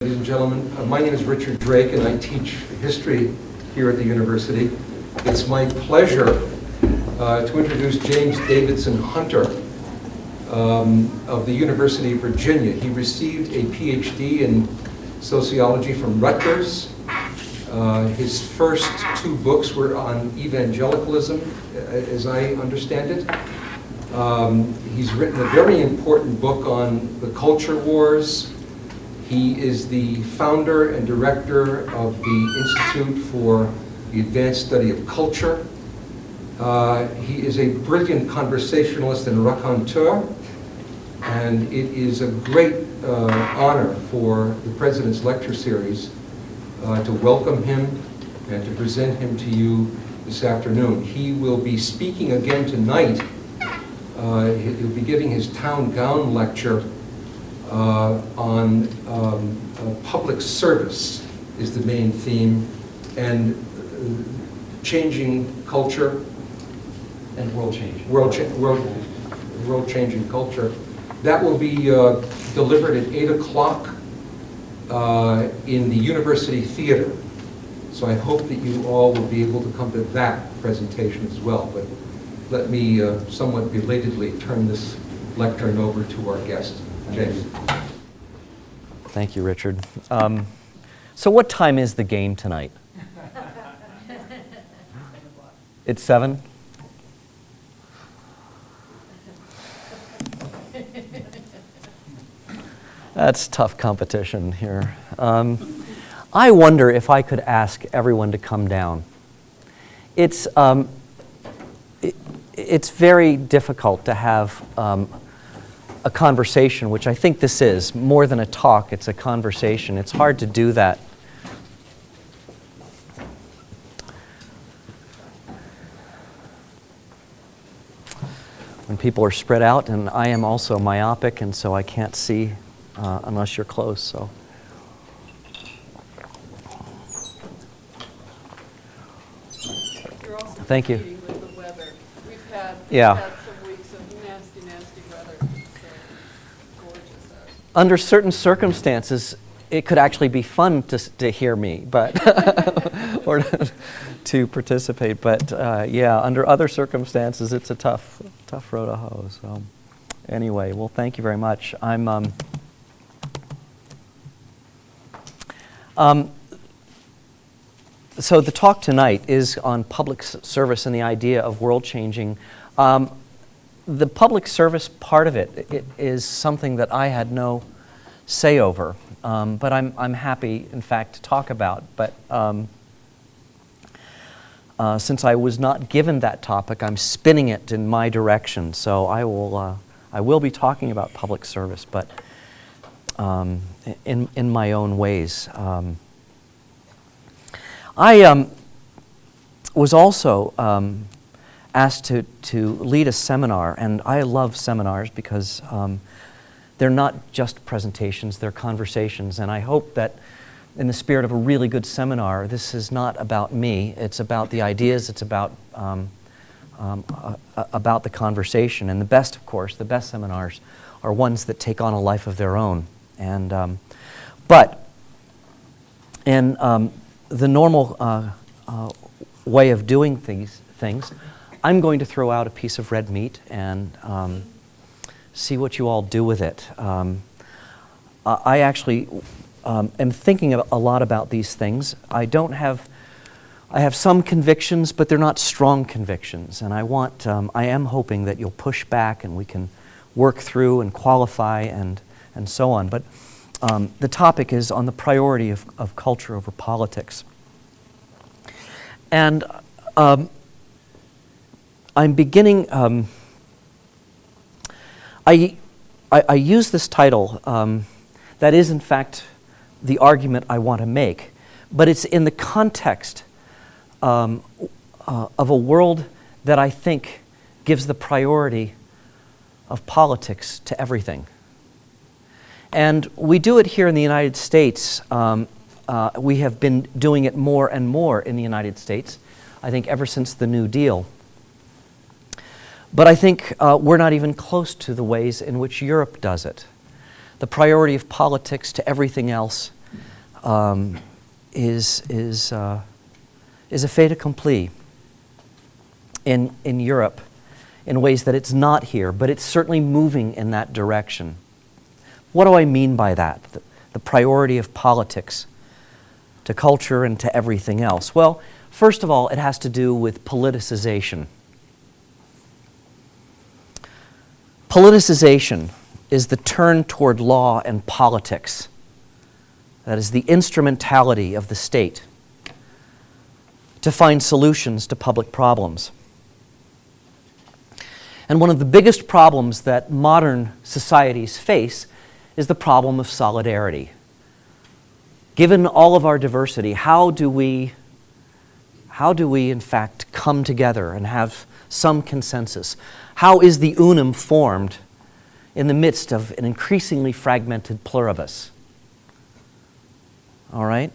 Ladies and gentlemen, my name is Richard Drake, and I teach history here at the university. It's my pleasure to introduce James Davidson Hunter of the University of Virginia. He received a PhD in sociology from Rutgers. His first two books were on evangelicalism, as I understand it. He's written a very important book on the culture wars. He is the founder and director of the Institute for the Advanced Study of Culture. He is a brilliant conversationalist and raconteur, and it is a great honor for the President's Lecture Series to welcome him and to present him to you this afternoon. He will be speaking again tonight. He'll be giving his town gown lecture on public service is the main theme, and changing culture and world change. World changing culture. That will be delivered at 8 o'clock in the University Theater. So I hope that you all will be able to come to that presentation as well. But let me somewhat belatedly turn this lectern over to our guest. James. Thank you, Richard. So what time is the game tonight? It's 7? That's tough competition here. I wonder if I could ask everyone to come down. It's very difficult to have a conversation, which I think this is. More than a talk, it's a conversation. It's hard to do that. When people are spread out, and I am also myopic, and so I can't see unless you're close. So. You're also Thank you. competing with the weather. We've had some weeks of nasty weather. It's gorgeous out. Under certain circumstances, it could actually be fun to hear me, but or to participate. But yeah, under other circumstances, it's a tough row to hoe. So anyway, well, thank you very much. So the talk tonight is on public service and the idea of world changing. The public service part of it is something that I had no say over, but I'm happy, in fact, to talk about. But since I was not given that topic, I'm spinning it in my direction. So I will be talking about public service, but in my own ways. I was also asked to lead a seminar, and I love seminars because they're not just presentations, they're conversations, and I hope that in the spirit of a really good seminar, this is not about me, it's about the ideas, it's about the conversation. And the best, of course, the best seminars are ones that take on a life of their own. And but in the normal way of doing these things, I'm going to throw out a piece of red meat and see what you all do with it. I actually am thinking a lot about these things. I have some convictions, but they're not strong convictions. And I am hoping that you'll push back and we can work through and qualify and so on. But the topic is on the priority of culture over politics. And I'm beginning, I use this title. That is, in fact, the argument I want to make. But it's in the context of a world that I think gives the priority of politics to everything. And we do it here in the United States. We have been doing it more and more in the United States, I think ever since the New Deal. But I think we're not even close to the ways in which Europe does it. The priority of politics to everything else is a fait accompli in Europe in ways that it's not here, but it's certainly moving in that direction. What do I mean by that? The priority of politics to culture and to everything else? Well, first of all, it has to do with politicization. Politicization is the turn toward law and politics. That is the instrumentality of the state to find solutions to public problems. And one of the biggest problems that modern societies face is the problem of solidarity. Given all of our diversity, how do we in fact come together and have some consensus? How is the unum formed in the midst of an increasingly fragmented pluribus? All right?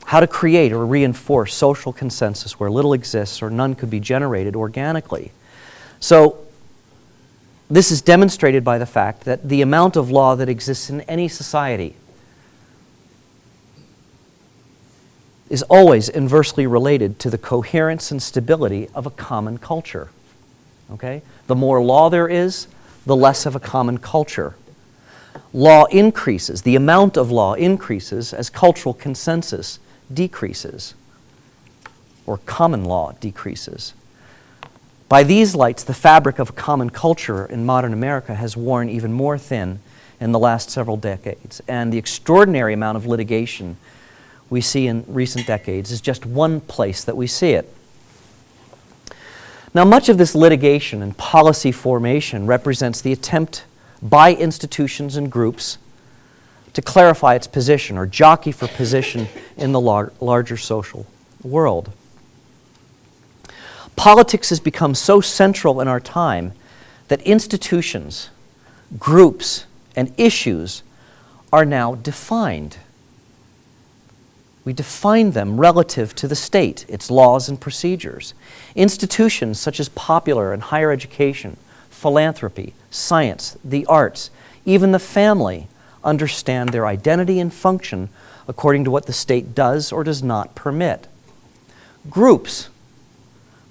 How to create or reinforce social consensus where little exists or none could be generated organically. So, this is demonstrated by the fact that the amount of law that exists in any society is always inversely related to the coherence and stability of a common culture. Okay? The more law there is, the less of a common culture. Law increases, the amount of law increases as cultural consensus decreases, or common law decreases. By these lights, the fabric of a common culture in modern America has worn even more thin in the last several decades, and the extraordinary amount of litigation we see in recent decades is just one place that we see it. Now, much of this litigation and policy formation represents the attempt by institutions and groups to clarify its position or jockey for position in the larger social world. Politics has become so central in our time that institutions, groups, and issues are now defined. We define them relative to the state, its laws and procedures. Institutions such as popular and higher education, philanthropy, science, the arts, even the family understand their identity and function according to what the state does or does not permit. Groups,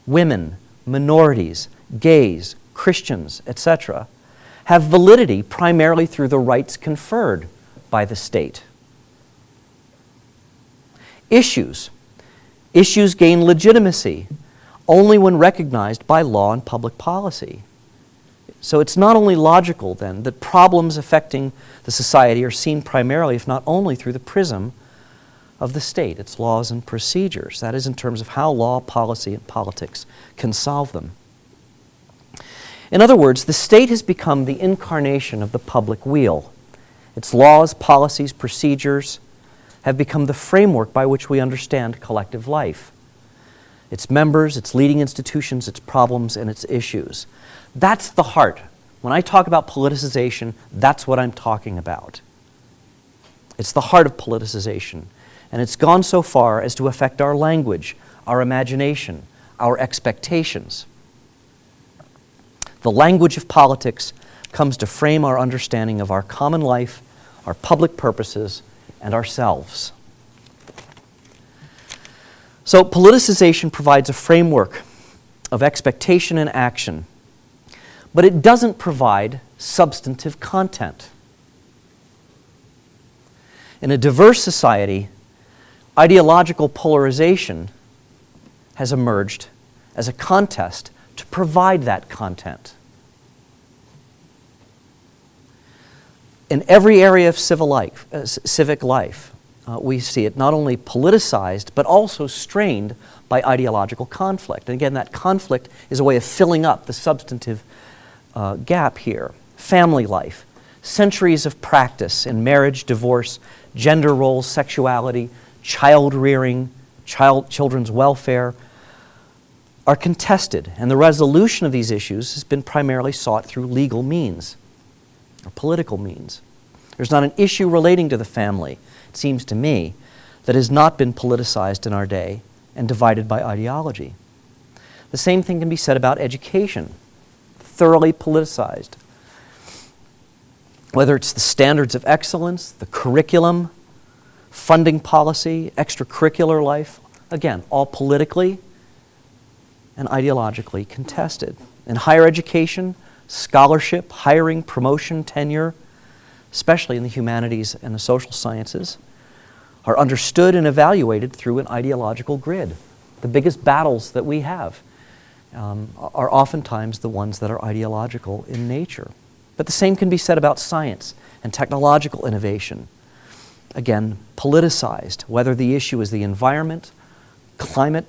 women, minorities, gays, Christians, etc., have validity primarily through the rights conferred by the state. Issues gain legitimacy only when recognized by law and public policy. So it's not only logical, then, that problems affecting the society are seen primarily, if not only, through the prism of the state, its laws and procedures. That is, in terms of how law, policy, and politics can solve them. In other words, the state has become the incarnation of the public weal. Its laws, policies, procedures have become the framework by which we understand collective life. Its members, its leading institutions, its problems, and its issues. That's the heart. When I talk about politicization, that's what I'm talking about. It's the heart of politicization. And it's gone so far as to affect our language, our imagination, our expectations. The language of politics comes to frame our understanding of our common life, our public purposes, and ourselves. So politicization provides a framework of expectation and action, but it doesn't provide substantive content. In a diverse society, ideological polarization has emerged as a contest to provide that content. In every area of civic life, we see it not only politicized, but also strained by ideological conflict. And again, that conflict is a way of filling up the substantive gap here. family life, centuries of practice in marriage, divorce, gender roles, sexuality, child rearing, children's welfare, are contested, and the resolution of these issues has been primarily sought through legal means or political means. There's not an issue relating to the family, it seems to me, that has not been politicized in our day and divided by ideology. The same thing can be said about education, thoroughly politicized. Whether it's the standards of excellence, the curriculum, funding policy, extracurricular life, again, all politically and ideologically contested. In higher education, scholarship, hiring, promotion, tenure, especially in the humanities and the social sciences, are understood and evaluated through an ideological grid. The biggest battles that we have are oftentimes the ones that are ideological in nature. But the same can be said about science and technological innovation. Again, politicized, whether the issue is the environment, climate,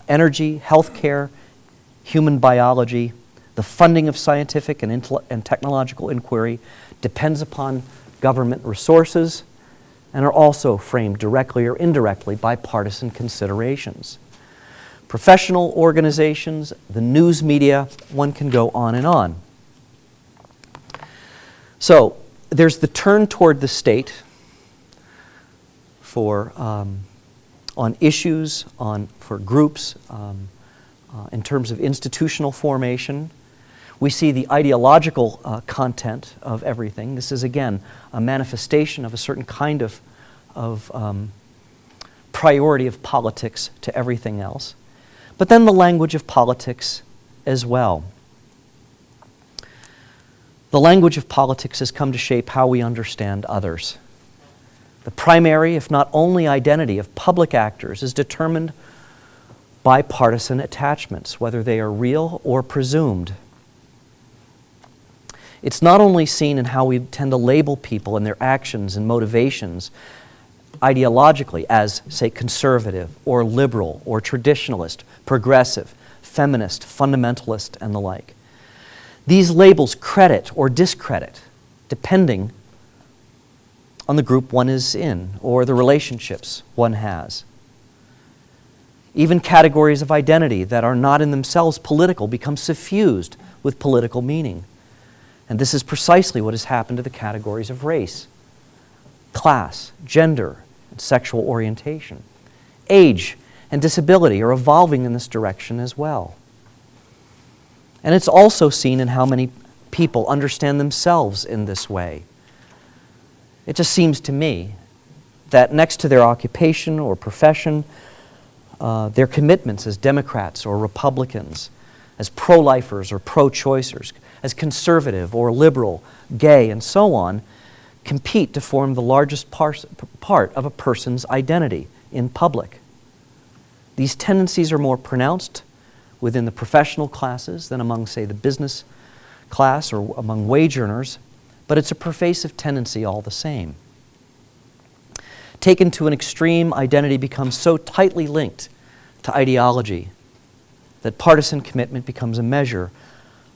energy, healthcare, human biology, the funding of scientific and technological inquiry depends upon government resources and are also framed directly or indirectly by partisan considerations. Professional organizations, the news media, one can go on and on. So there's the turn toward the state for on issues, for groups, in terms of institutional formation. We see the ideological content of everything. This is, again, a manifestation of a certain kind of priority of politics to everything else. But then the language of politics as well. The language of politics has come to shape how we understand others. The primary, if not only identity of public actors is determined by partisan attachments, whether they are real or presumed. It's not only seen in how we tend to label people and their actions and motivations ideologically as, say, conservative or liberal or traditionalist, progressive, feminist, fundamentalist, and the like. These labels credit or discredit, depending on the group one is in or the relationships one has. Even categories of identity that are not in themselves political become suffused with political meaning. And this is precisely what has happened to the categories of race, class, gender, and sexual orientation. Age and disability are evolving in this direction as well. And it's also seen in how many people understand themselves in this way. It just seems to me that next to their occupation or profession, their commitments as Democrats or Republicans, as pro-lifers or pro-choicers, as conservative or liberal, gay, and so on, compete to form the largest part of a person's identity in public. These tendencies are more pronounced within the professional classes than among, say, the business class or among wage earners, but it's a pervasive tendency all the same. Taken to an extreme, identity becomes so tightly linked to ideology that partisan commitment becomes a measure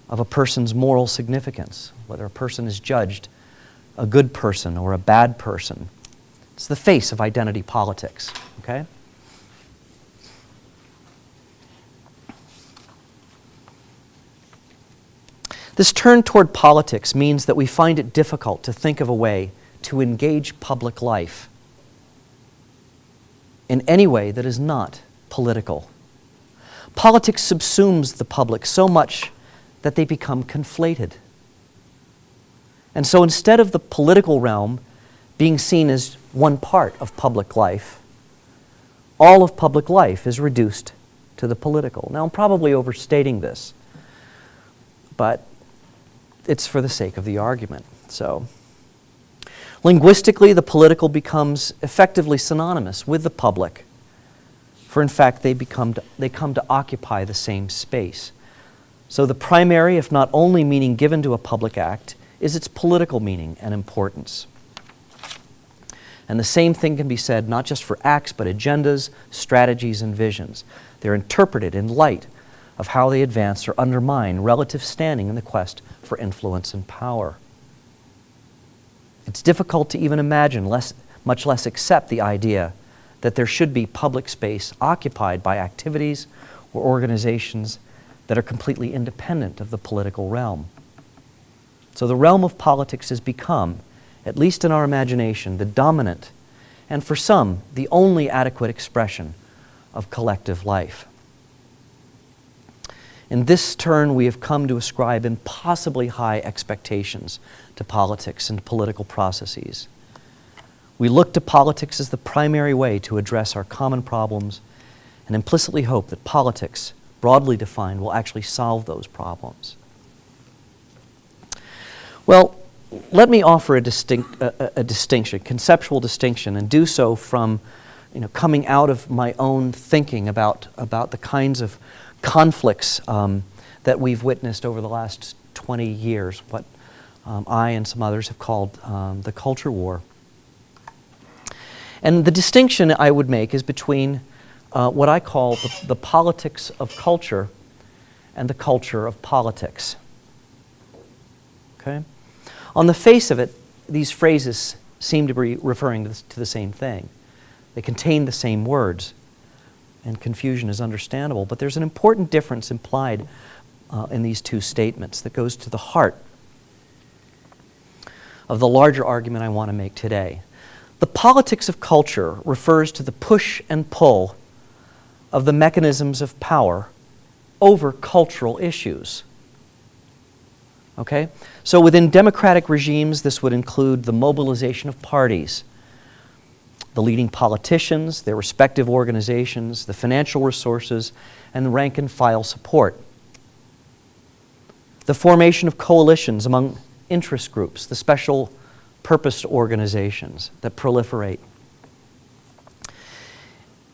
of a person's moral significance, whether a person is judged a good person or a bad person. It's the face of identity politics, okay? This turn toward politics means that we find it difficult to think of a way to engage public life in any way that is not political. Politics subsumes the public so much that they become conflated. And so instead of the political realm being seen as one part of public life, all of public life is reduced to the political. Now, I'm probably overstating this, but it's for the sake of the argument. So, linguistically, the political becomes effectively synonymous with the public, for in fact, they come to occupy the same space. So the primary, if not only meaning given to a public act, is its political meaning and importance. And the same thing can be said not just for acts, but agendas, strategies, and visions. They're interpreted in light of how they advance or undermine relative standing in the quest for influence and power. It's difficult to even imagine, much less accept the idea that there should be public space occupied by activities or organizations that are completely independent of the political realm. So the realm of politics has become, at least in our imagination, the dominant and for some, the only adequate expression of collective life. In this turn, we have come to ascribe impossibly high expectations to politics and political processes. We look to politics as the primary way to address our common problems and implicitly hope that politics, broadly defined, will actually solve those problems. Well, let me offer a distinction, conceptual distinction, and do so from coming out of my own thinking about the kinds of conflicts that we've witnessed over the last 20 years, what I and some others have called the culture war. And the distinction I would make is between what I call the politics of culture and the culture of politics. Okay? On the face of it, these phrases seem to be referring to the same thing. They contain the same words, and confusion is understandable. But there's an important difference implied in these two statements that goes to the heart of the larger argument I want to make today. The politics of culture refers to the push and pull of the mechanisms of power over cultural issues. Okay? So within democratic regimes, this would include the mobilization of parties, the leading politicians, their respective organizations, the financial resources, and the rank and file support. The formation of coalitions among interest groups, the special purpose organizations that proliferate.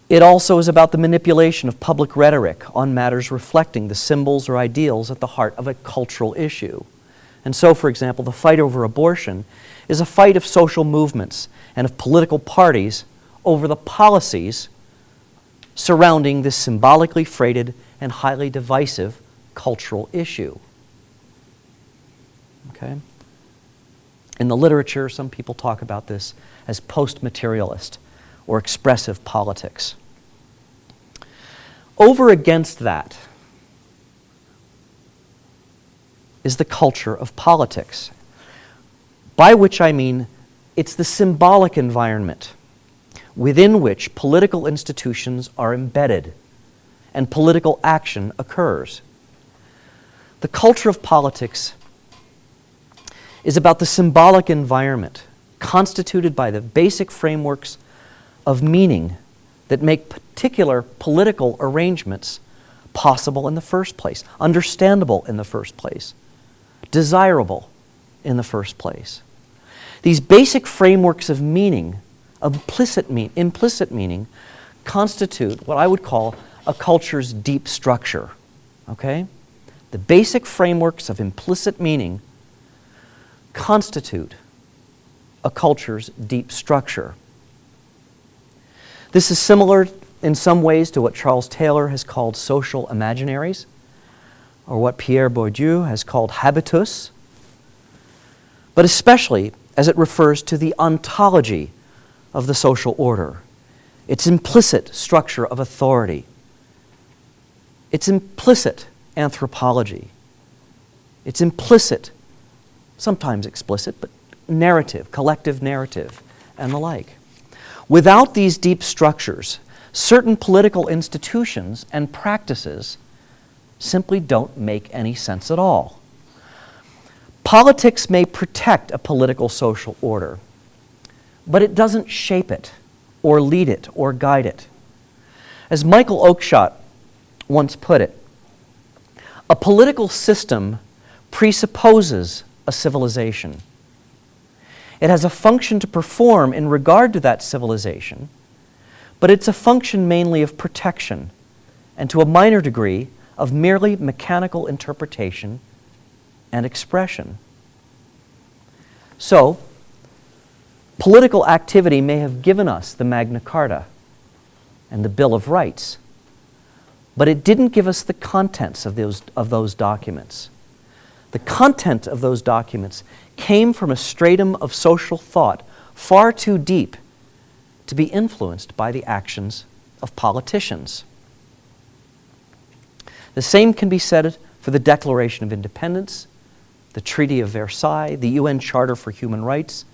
It also is about the manipulation of public rhetoric on matters reflecting the symbols or ideals at the heart of a cultural issue. And so, for example, the fight over abortion is a fight of social movements and of political parties over the policies surrounding this symbolically freighted and highly divisive cultural issue. Okay? In the literature, some people talk about this as post-materialist or expressive politics. Over against that is the culture of politics, by which I mean it's the symbolic environment within which political institutions are embedded and political action occurs. The culture of politics is about the symbolic environment constituted by the basic frameworks of meaning that make particular political arrangements possible in the first place, understandable in the first place, desirable in the first place. These basic frameworks of meaning, implicit meaning, constitute what I would call a culture's deep structure. Okay? The basic frameworks of implicit meaning constitute a culture's deep structure. This is similar in some ways to what Charles Taylor has called social imaginaries, or what Pierre Bourdieu has called habitus, but especially as it refers to the ontology of the social order, its implicit structure of authority, its implicit anthropology, its implicit, sometimes explicit, but narrative, collective narrative, and the like. Without these deep structures, certain political institutions and practices simply don't make any sense at all. Politics may protect a political social order, but it doesn't shape it, or lead it, or guide it. As Michael Oakeshott once put it, a political system presupposes a civilization. It has a function to perform in regard to that civilization, but it's a function mainly of protection and to a minor degree of merely mechanical interpretation and expression. So, political activity may have given us the Magna Carta and the Bill of Rights, but it didn't give us the contents of those documents. The content of those documents came from a stratum of social thought far too deep to be influenced by the actions of politicians. The same can be said for the Declaration of Independence, the Treaty of Versailles, the UN Charter for Human Rights,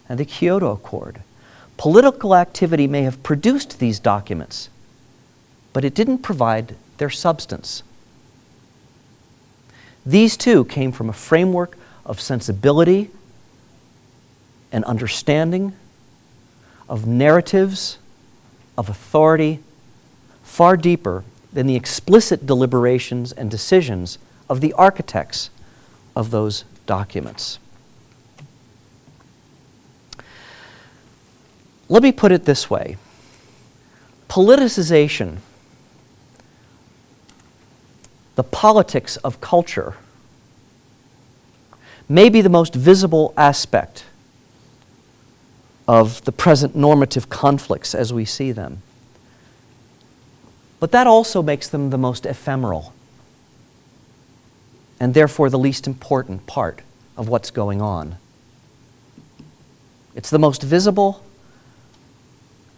and the Kyoto Accord. Political activity may have produced these documents, but it didn't provide their substance. These too came from a framework of sensibility and understanding, of narratives, of authority, far deeper than the explicit deliberations and decisions of the architects of those documents. Let me put it this way. Politicization, the politics of culture, may be the most visible aspect of the present normative conflicts as we see them. But that also makes them the most ephemeral, and therefore the least important part of what's going on. It's the most visible,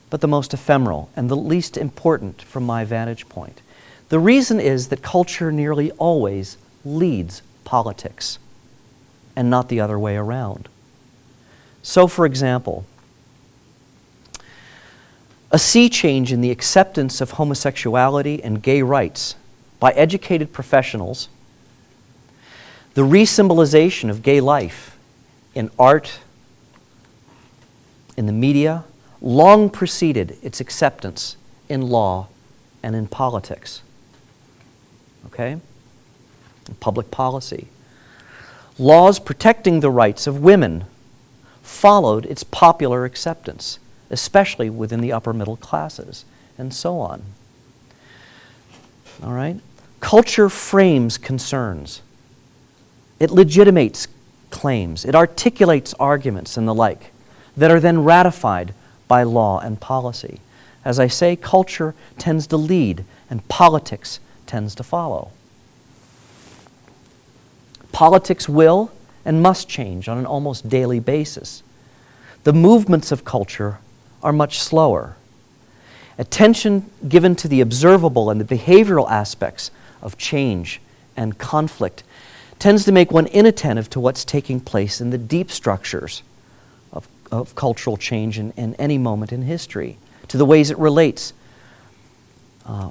but the most ephemeral, and the least important from my vantage point. The reason is that culture nearly always leads politics, and not the other way around. So, for example, a sea change in the acceptance of homosexuality and gay rights by educated professionals, the re-symbolization of gay life in art, in the media, long preceded its acceptance in law and in politics. Okay? In public policy. Laws protecting the rights of women followed its popular acceptance, especially within the upper middle classes, and so on. All right? Culture frames concerns. It legitimates claims. It articulates arguments and the like that are then ratified by law and policy. As I say, culture tends to lead and politics tends to follow. Politics will and must change on an almost daily basis. The movements of culture are much slower. Attention given to the observable and the behavioral aspects of change and conflict tends to make one inattentive to what's taking place in the deep structures of cultural change in any moment in history, to the ways it relates,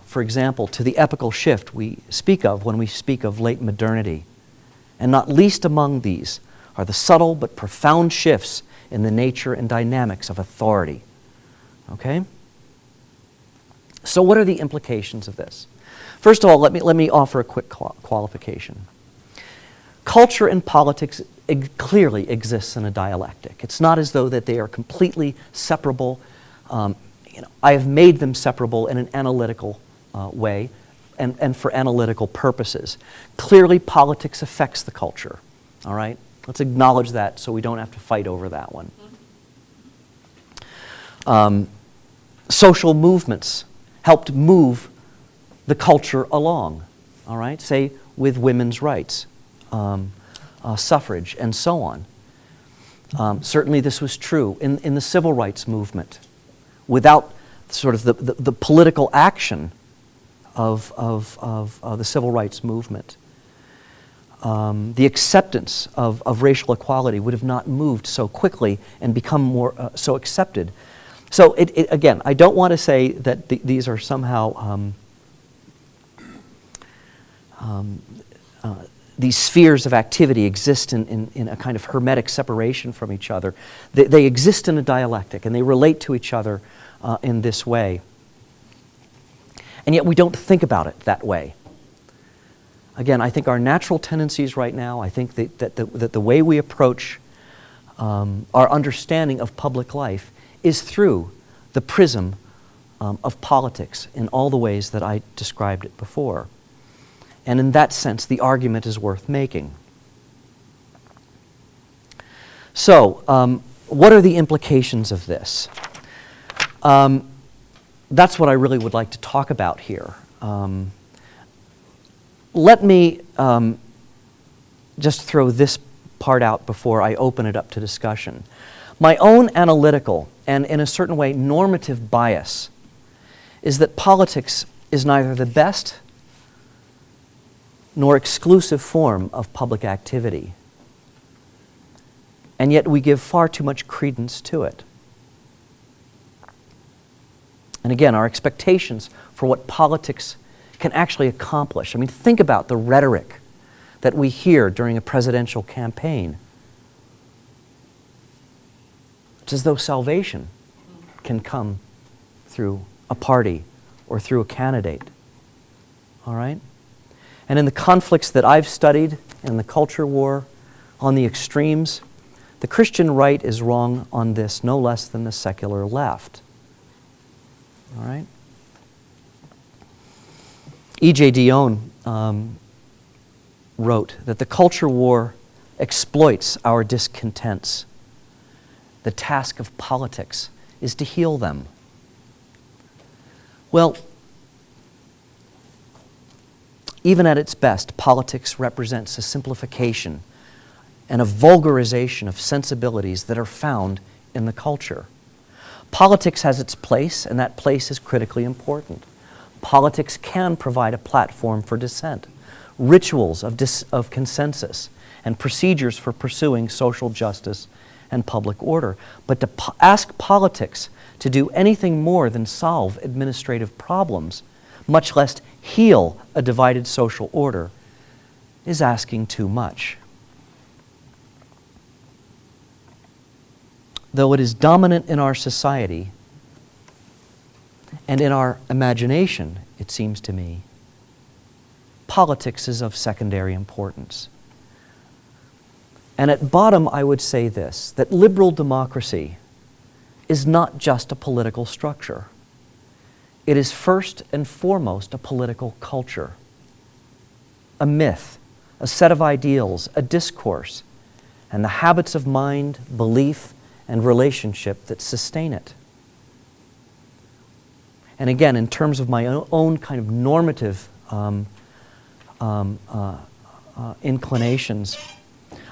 for example, to the epochal shift we speak of when we speak of late modernity. And not least among these are the subtle but profound shifts in the nature and dynamics of authority. Okay? So what are the implications of this? First of all, let me offer a quick qualification. Culture and politics clearly exists in a dialectic. It's not as though that they are completely separable. I have made them separable in an analytical way and for analytical purposes. Clearly, politics affects the culture. All right? Let's acknowledge that so we don't have to fight over that one. Social movements helped move the culture along, all right? Say, with women's rights, suffrage, and so on. Certainly this was true in the civil rights movement. Without sort of the political action of the civil rights movement, the acceptance of racial equality would have not moved so quickly and become more so accepted. So again, I don't want to say that these are somehow these spheres of activity exist in a kind of hermetic separation from each other. They exist in a dialectic, and they relate to each other in this way. And yet we don't think about it that way. Again, I think our natural tendencies right now, I think that the way we approach our understanding of public life is through the prism of politics in all the ways that I described it before. And in that sense, the argument is worth making. So, what are the implications of this? That's what I really would like to talk about here. Let me just throw this part out before I open it up to discussion. My own analytical and, in a certain way, normative bias is that politics is neither the best nor exclusive form of public activity. And yet we give far too much credence to it. And again, our expectations for what politics can actually accomplish. I mean, think about the rhetoric that we hear during a presidential campaign. It's as though salvation can come through a party or through a candidate. All right? And in the conflicts that I've studied, in the culture war, on the extremes, the Christian right is wrong on this no less than the secular left. All right? E.J. Dionne wrote that the culture war exploits our discontents. The task of politics is to heal them. Well, even at its best, politics represents a simplification and a vulgarization of sensibilities that are found in the culture. Politics has its place, and that place is critically important. Politics can provide a platform for dissent, rituals of consensus, and procedures for pursuing social justice and public order. But to ask politics to do anything more than solve administrative problems, much less heal a divided social order, is asking too much. Though it is dominant in our society and in our imagination, it seems to me, politics is of secondary importance. And at bottom, I would say this, that liberal democracy is not just a political structure. It is first and foremost a political culture, a myth, a set of ideals, a discourse, and the habits of mind, belief, and relationship that sustain it. And again, in terms of my own kind of normative inclinations,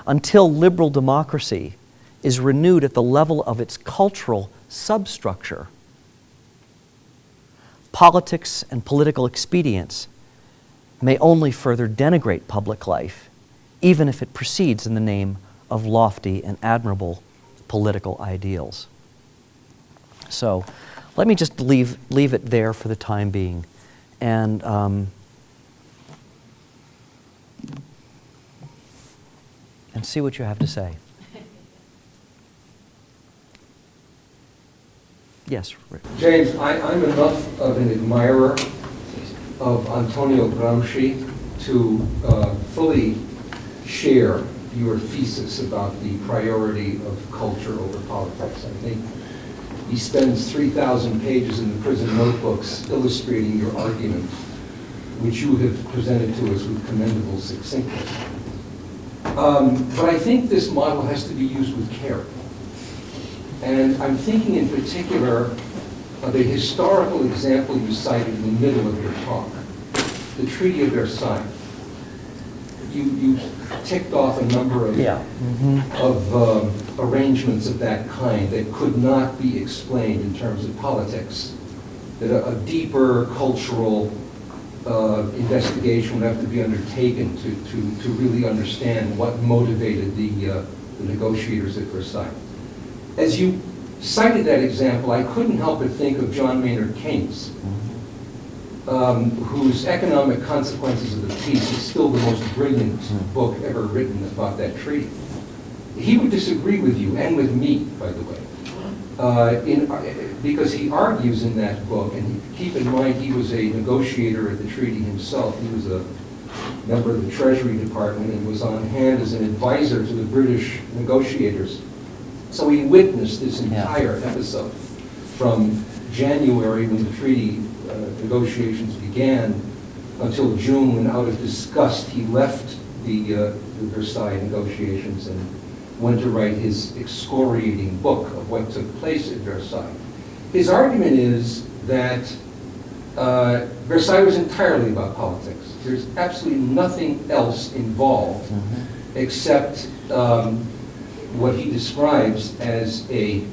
until liberal democracy is renewed at the level of its cultural substructure, politics and political expedience may only further denigrate public life, even if it proceeds in the name of lofty and admirable political ideals. So let me just leave it there for the time being. And see what you have to say. Yes, Rick. James, I'm enough of an admirer of Antonio Gramsci to fully share your thesis about the priority of culture over politics. I think he spends 3,000 pages in the prison notebooks illustrating your argument, which you have presented to us with commendable succinctness. But I think this model has to be used with care. And I'm thinking in particular of the historical example you cited in the middle of your talk, the Treaty of Versailles. You ticked off a number of, of arrangements of that kind that could not be explained in terms of politics, that a deeper cultural investigation would have to be undertaken to really understand what motivated the negotiators at Versailles. As you cited that example, I couldn't help but think of John Maynard Keynes, whose Economic Consequences of the Peace is still the most brilliant book ever written about that treaty. He would disagree with you, and with me, by the way, because he argues in that book, and keep in mind he was a negotiator at the treaty himself. He was a member of the Treasury Department and was on hand as an advisor to the British negotiators. So he witnessed this entire episode from January, when the treaty negotiations began, until June, when out of disgust he left the Versailles negotiations and went to write his excoriating book of what took place at Versailles. His argument is that Versailles was entirely about politics. There's absolutely nothing else involved except what he describes as a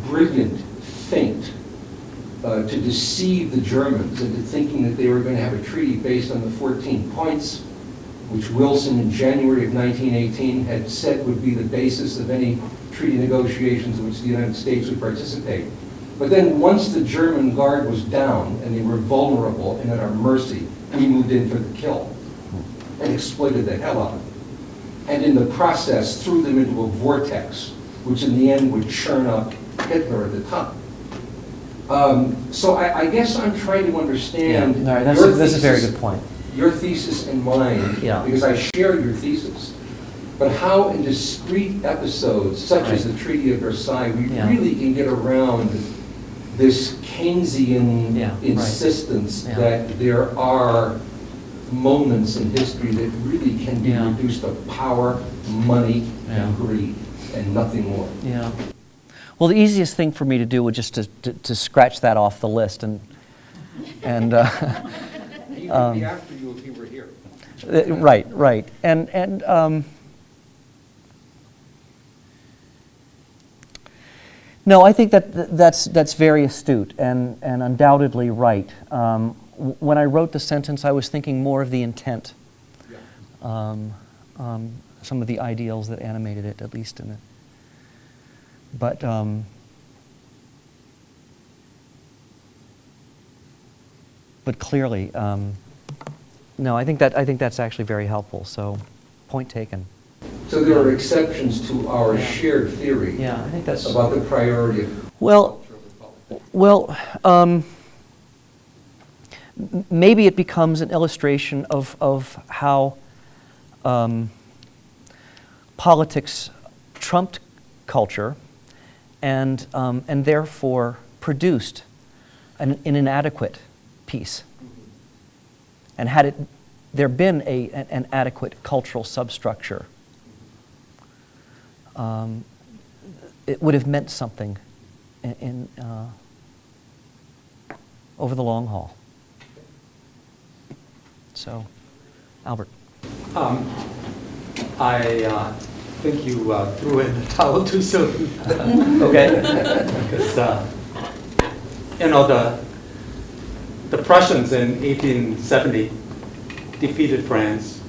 brilliant feint to deceive the Germans into thinking that they were going to have a treaty based on the 14 points, which Wilson in January of 1918 had said would be the basis of any treaty negotiations in which the United States would participate. But then once the German guard was down and they were vulnerable and at our mercy, we moved in for the kill and exploited the hell out of them. And in the process threw them into a vortex, which in the end would churn up Hitler at the top. So I guess I'm trying to understand. Yeah. All right, that's a very good point. Your thesis and mine, Yeah. because I share your thesis. But how in discrete episodes, such as the Treaty of Versailles, we really can get around this Keynesian insistence that there are moments in history that really can be reduced to power, money, and greed, and nothing more. Yeah. Well, the easiest thing for me to do would just to scratch that off the list and He would be after you if he were here. right. And no, I think that's very astute and undoubtedly right. When I wrote the sentence, I was thinking more of the intent, some of the ideals that animated it, at least in it. But clearly, no, I think that's actually very helpful. So, point taken. So there are exceptions to our shared theory Yeah, I think that's about the priority of well. Maybe it becomes an illustration of how politics trumped culture and therefore produced an inadequate peace. And had there been an adequate cultural substructure, it would have meant something in over the long haul. So, Albert. I think you threw in the towel too soon. Okay. Because, the Prussians in 1870 defeated France,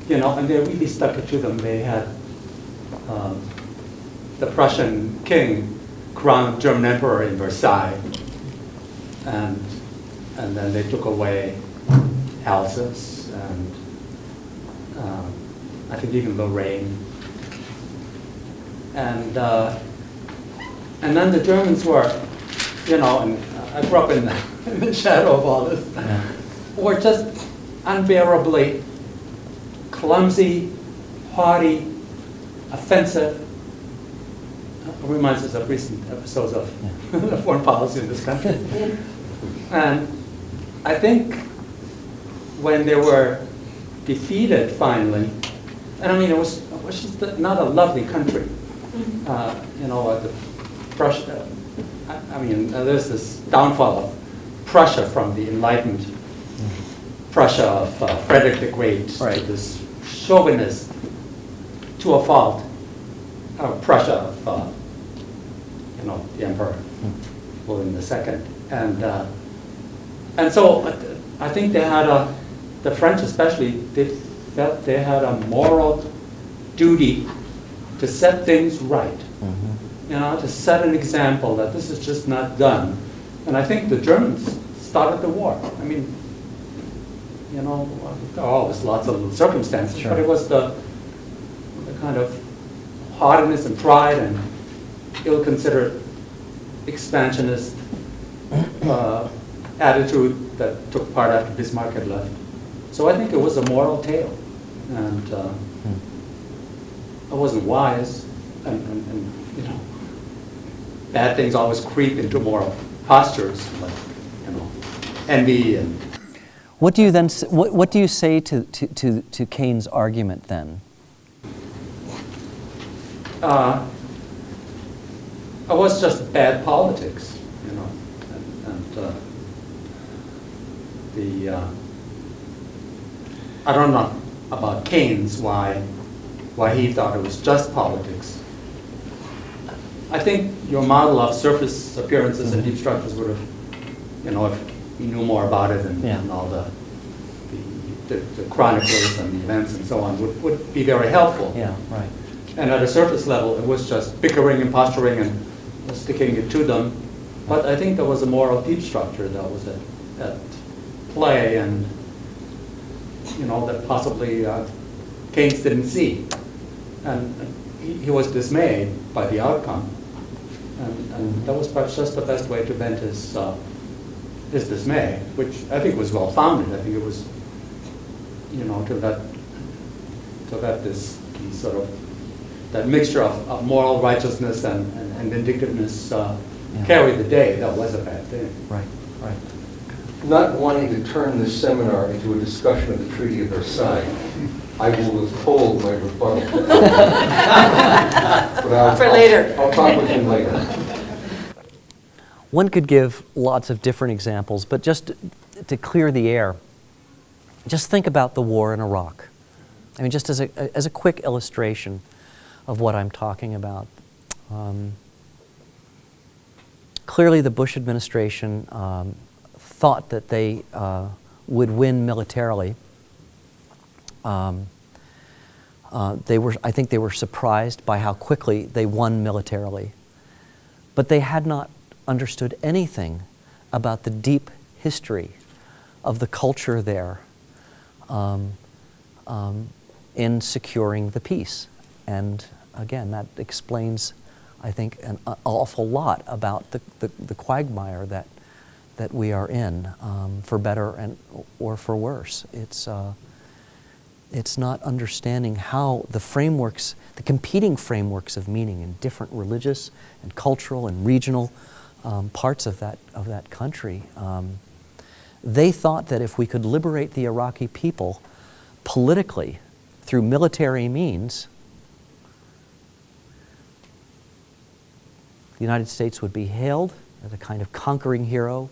and they really stuck it to them. They had the Prussian king crowned German emperor in Versailles, and then they took away Alsace and I think even Lorraine, and then the Germans were, and I grew up in the shadow of all this, were just unbearably clumsy, haughty, offensive. Reminds us of recent episodes of foreign policy in this country. And I think when they were defeated finally, and I mean it was just not a lovely country. The Prussia. There's this downfall of Prussia from the enlightened Prussia of Frederick the Great to this chauvinist, to a fault, Prussia of the Emperor William II, and so I think they had the French especially, they felt they had a moral duty to set things right, to set an example that this is just not done. And I think the Germans started the war. I mean, there are always lots of little circumstances, but it was the kind of haughtiness and pride and ill-considered expansionist attitude that took part after Bismarck had left. So I think it was a moral tale, and it wasn't wise, and bad things always creep into moral postures, like envy and. What do you then? What do you say to Keynes' argument then? It was just bad politics, I don't know about Keynes, why he thought it was just politics. I think your model of surface appearances and deep structures would have, if you knew more about it and all the chroniclers and the events and so on, would be very helpful. Yeah, right. And at a surface level, it was just bickering and posturing and sticking it to them. But I think there was a moral deep structure that was at play, and that possibly Keynes didn't see. And he was dismayed by the outcome. And that was perhaps just the best way to vent his dismay, which I think was well-founded. I think it was, to let this sort of, that mixture of moral righteousness and vindictiveness carry the day. That was a bad thing. Right, right. Not wanting to turn this seminar into a discussion of the Treaty of Versailles, I will withhold my rebuttal. But For later. I'll talk with him later. One could give lots of different examples, but just to clear the air, just think about the war in Iraq. I mean, just as a quick illustration of what I'm talking about. Clearly, the Bush administration thought that they would win militarily. I think they were surprised by how quickly they won militarily. But they had not understood anything about the deep history of the culture there in securing the peace. And again, that explains, I think, an awful lot about the quagmire that we are in, for better or for worse. It's not understanding how the competing frameworks of meaning in different religious and cultural and regional parts of that country. They thought that if we could liberate the Iraqi people politically through military means, the United States would be hailed as a kind of conquering hero.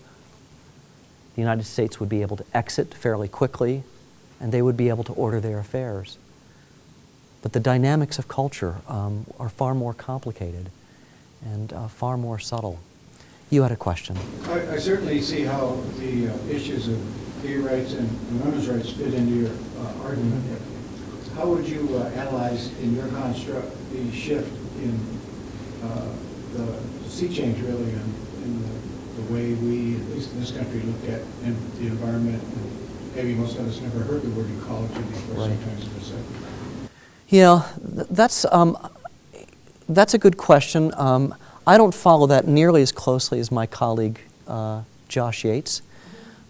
The United States would be able to exit fairly quickly, and they would be able to order their affairs. But the dynamics of culture are far more complicated and far more subtle. You had a question. I certainly see how the issues of gay rights and women's rights fit into your argument. How would you analyze in your construct the shift in the sea change, really, in the way we, at least in this country, look at the environment? And maybe most of us never heard the word ecology before, Right. sometimes in a second. Yeah, that's a good question. I don't follow that nearly as closely as my colleague Josh Yates.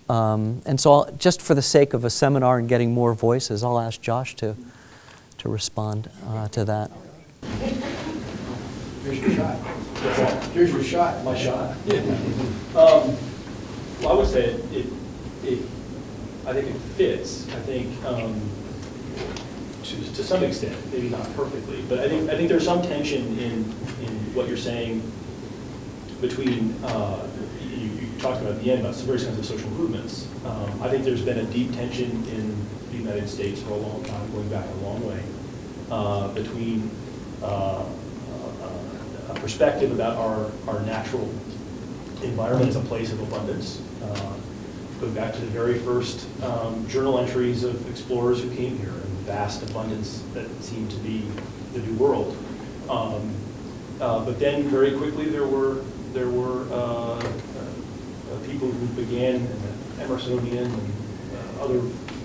And so just for the sake of a seminar and getting more voices, I'll ask Josh to respond to that. Here's your shot. Here's your shot. My shot. Well, I would say I think it fits. I think to some extent, maybe not perfectly, but I think there's some tension in what you're saying between you talked about at the end about very sensitive social movements. I think there's been a deep tension in the United States for a long time, going back a long way, between a perspective about our natural environment as a place of abundance. Going back to the very first journal entries of explorers who came here, and the vast abundance that seemed to be the New World. But then very quickly there were people who began in the Emersonian and other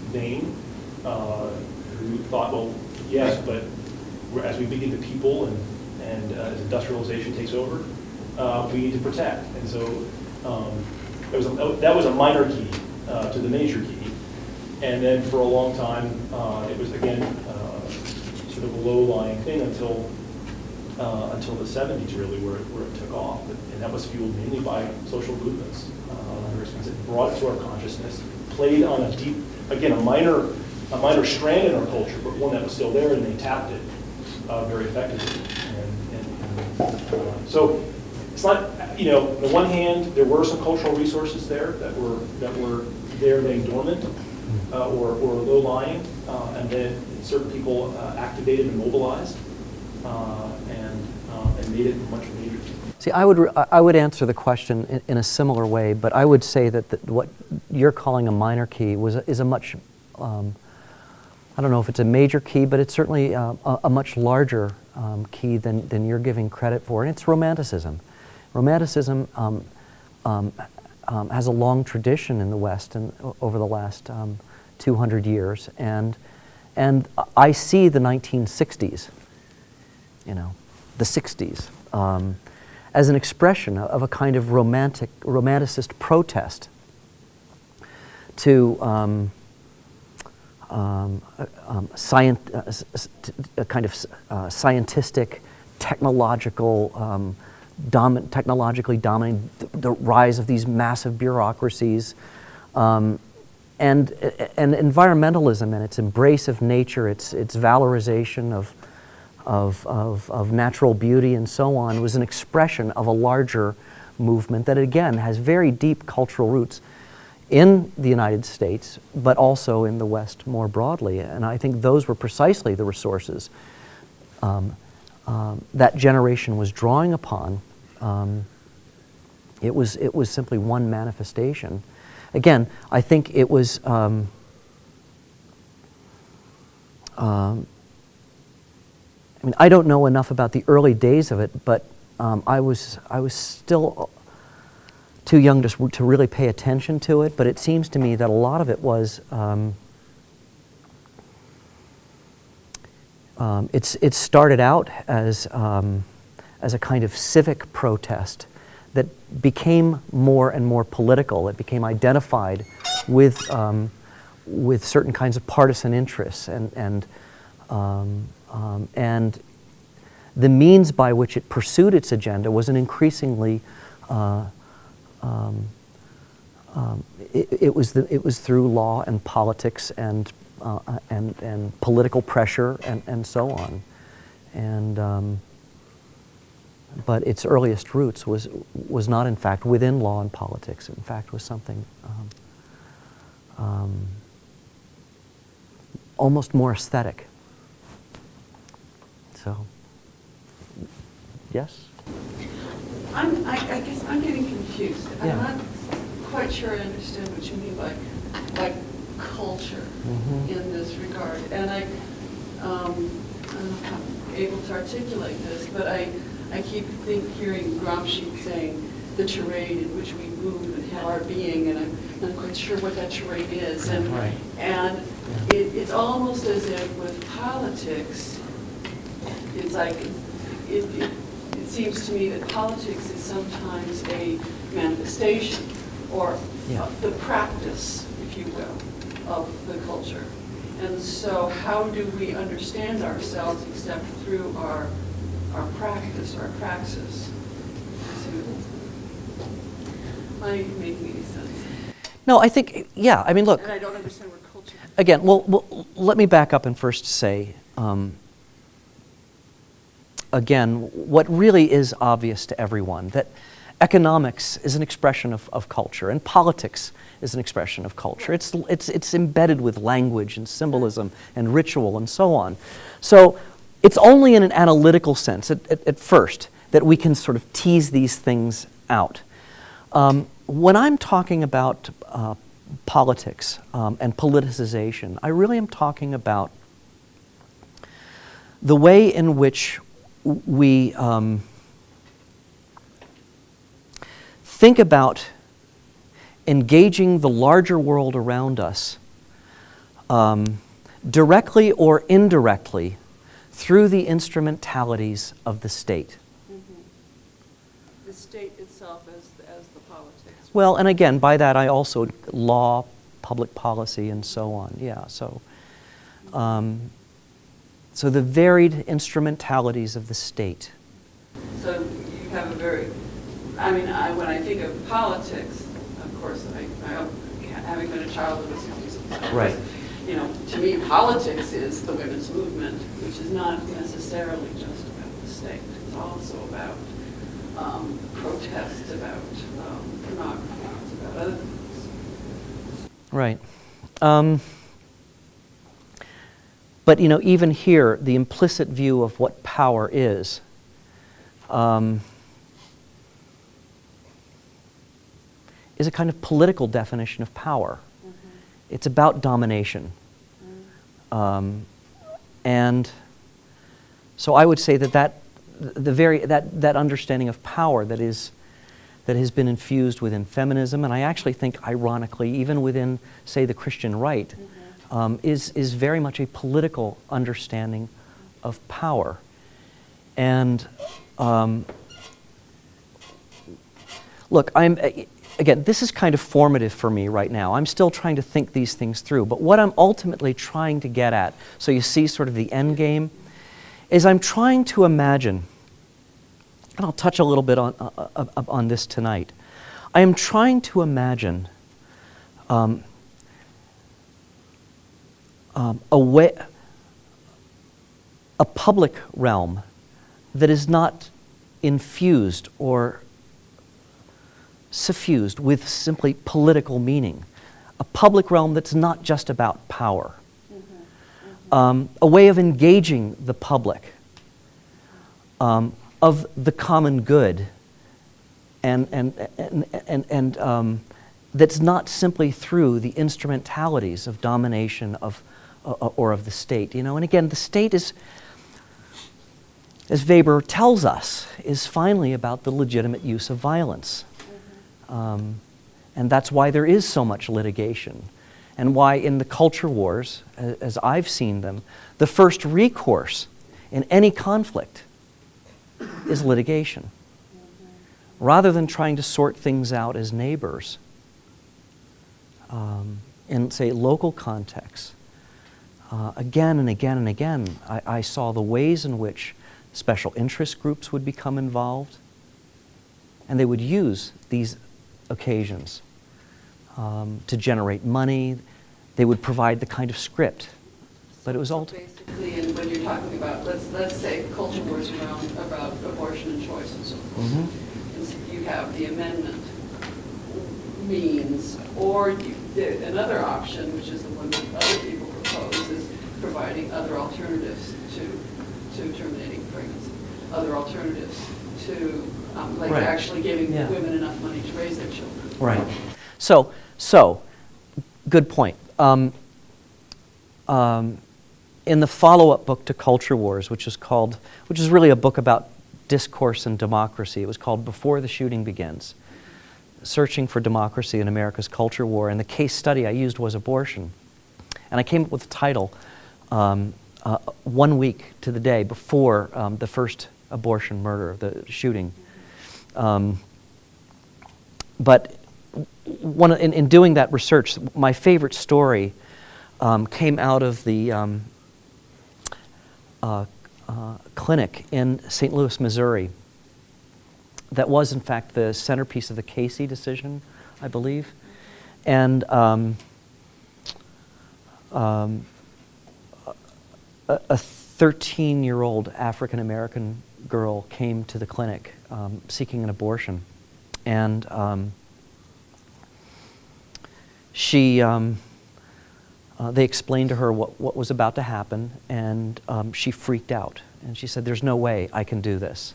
vein who thought, well, yes, but as we begin to people and as industrialization takes over, we need to protect. And so that was a minor key to the major key. And then for a long time, it was, again, sort of a low-lying thing until the 70s, really, where it took off. And that was fueled mainly by social movements. It brought it to our consciousness, played on a deep, again, a minor strand in our culture, but one that was still there, and they tapped it very effectively. So it's not, on the one hand, there were some cultural resources there that were there laying dormant or low-lying, and then certain people activated and mobilized and made it much major. See, I would answer the question in a similar way, but I would say that what you're calling a minor key is a much, I don't know if it's a major key, but it's certainly a much larger key than you're giving credit for, and it's Romanticism. Romanticism has a long tradition in the West and over the last 200 years, and I see the 1960s, the 60s, as an expression of a kind of romanticist protest to a kind of scientific, technologically dominating the rise of these massive bureaucracies, and environmentalism and its embrace of nature, its valorization of natural beauty and so on, was an expression of a larger movement that again has very deep cultural roots in the United States, but also in the West more broadly. And I think those were precisely the resources that generation was drawing upon. It was simply one manifestation. Again, I think it was I mean, I don't know enough about the early days of it, but I was still too young to really pay attention to it. But it seems to me that a lot of it was it started out as a kind of civic protest that became more and more political. It became identified with certain kinds of partisan interests, and the means by which it pursued its agenda was an increasingly it was through law and politics and political pressure and so on, and but its earliest roots was not in fact within law and politics. In fact, was something almost more aesthetic. So, yes? I guess I'm getting confused. Yeah. I'm not quite sure I understand what you mean by culture in this regard. And I don't know if I'm able to articulate this, but I keep hearing Gramsci saying the charade in which we move and have our being, and I'm not quite sure what that charade is. And, Right. and it's almost as if with politics, it's like, it seems to me that politics is sometimes a manifestation or the practice, if you will, of the culture. And so how do we understand ourselves except through our practice, our praxis? Am I making any sense? No, I think, yeah, I mean, look. And I don't understand where culture... Again, well, let me back up and first say, again, what really is obvious to everyone, that economics is an expression of culture, and politics is an expression of culture. It's embedded with language and symbolism and ritual and so on. So it's only in an analytical sense, at first, that we can sort of tease these things out. When I'm talking about politics and politicization, I really am talking about the way in which we think about engaging the larger world around us directly or indirectly through the instrumentalities of the state. The state itself as the politics. Well, and again, by that I also law, public policy, and so on. Yeah, so so the varied instrumentalities of the state. So you have a very, I mean, when I think of politics, of course, having been a child of the 60s, Right. You know, to me, politics is the women's movement, which is not necessarily just about the state. It's also about protest, about pornography, it's about other things. Right. But, you know, even here, the implicit view of what power is, is a kind of political definition of power. It's about domination. And so I would say that that understanding of power that has been infused within feminism, and I actually think, ironically, even within, say, the Christian right, is very much a political understanding of power. And look, again, this is kind of formative for me right now. I'm still trying to think these things through. But what I'm ultimately trying to get at, so you see sort of the end game, is I'm trying to imagine, and I'll touch a little bit on this tonight. I am trying to imagine a public realm that is not infused or suffused with simply political meaning. A public realm that's not just about power. A way of engaging the public of the common good, and that's not simply through the instrumentalities of domination or of the state. You know, and again, the state is, as Weber tells us, is finally about the legitimate use of violence. And that's why there is so much litigation, and why in the culture wars, as I've seen them, the first recourse in any conflict is litigation. Rather than trying to sort things out as neighbors in, say, local contexts, again and again and again, I saw the ways in which special interest groups would become involved, and they would use these occasions to generate money. They would provide the kind of script, but it was ultimately Basically, and when you're talking about, let's say culture wars about abortion and choice and so forth, and so you have the amendment means, or another option, which is the one that other people propose, is providing other alternatives to terminating pregnancy, other alternatives to like Right. actually giving Yeah. women enough money to raise their children. right. So, good point. In the follow-up book to Culture Wars, which is really a book about discourse and democracy, it was called Before the Shooting Begins, Searching for Democracy in America's Culture War, and the case study I used was abortion. And I came up with the title 1 week to the day before the first abortion murder, the shooting. But in doing that research, my favorite story came out of the clinic in St. Louis, Missouri. That was, in fact, the centerpiece of the Casey decision, I believe. And a 13-year-old African-American girl came to the clinic seeking an abortion. And they explained to her what was about to happen, and she freaked out. And she said, "There's no way I can do this."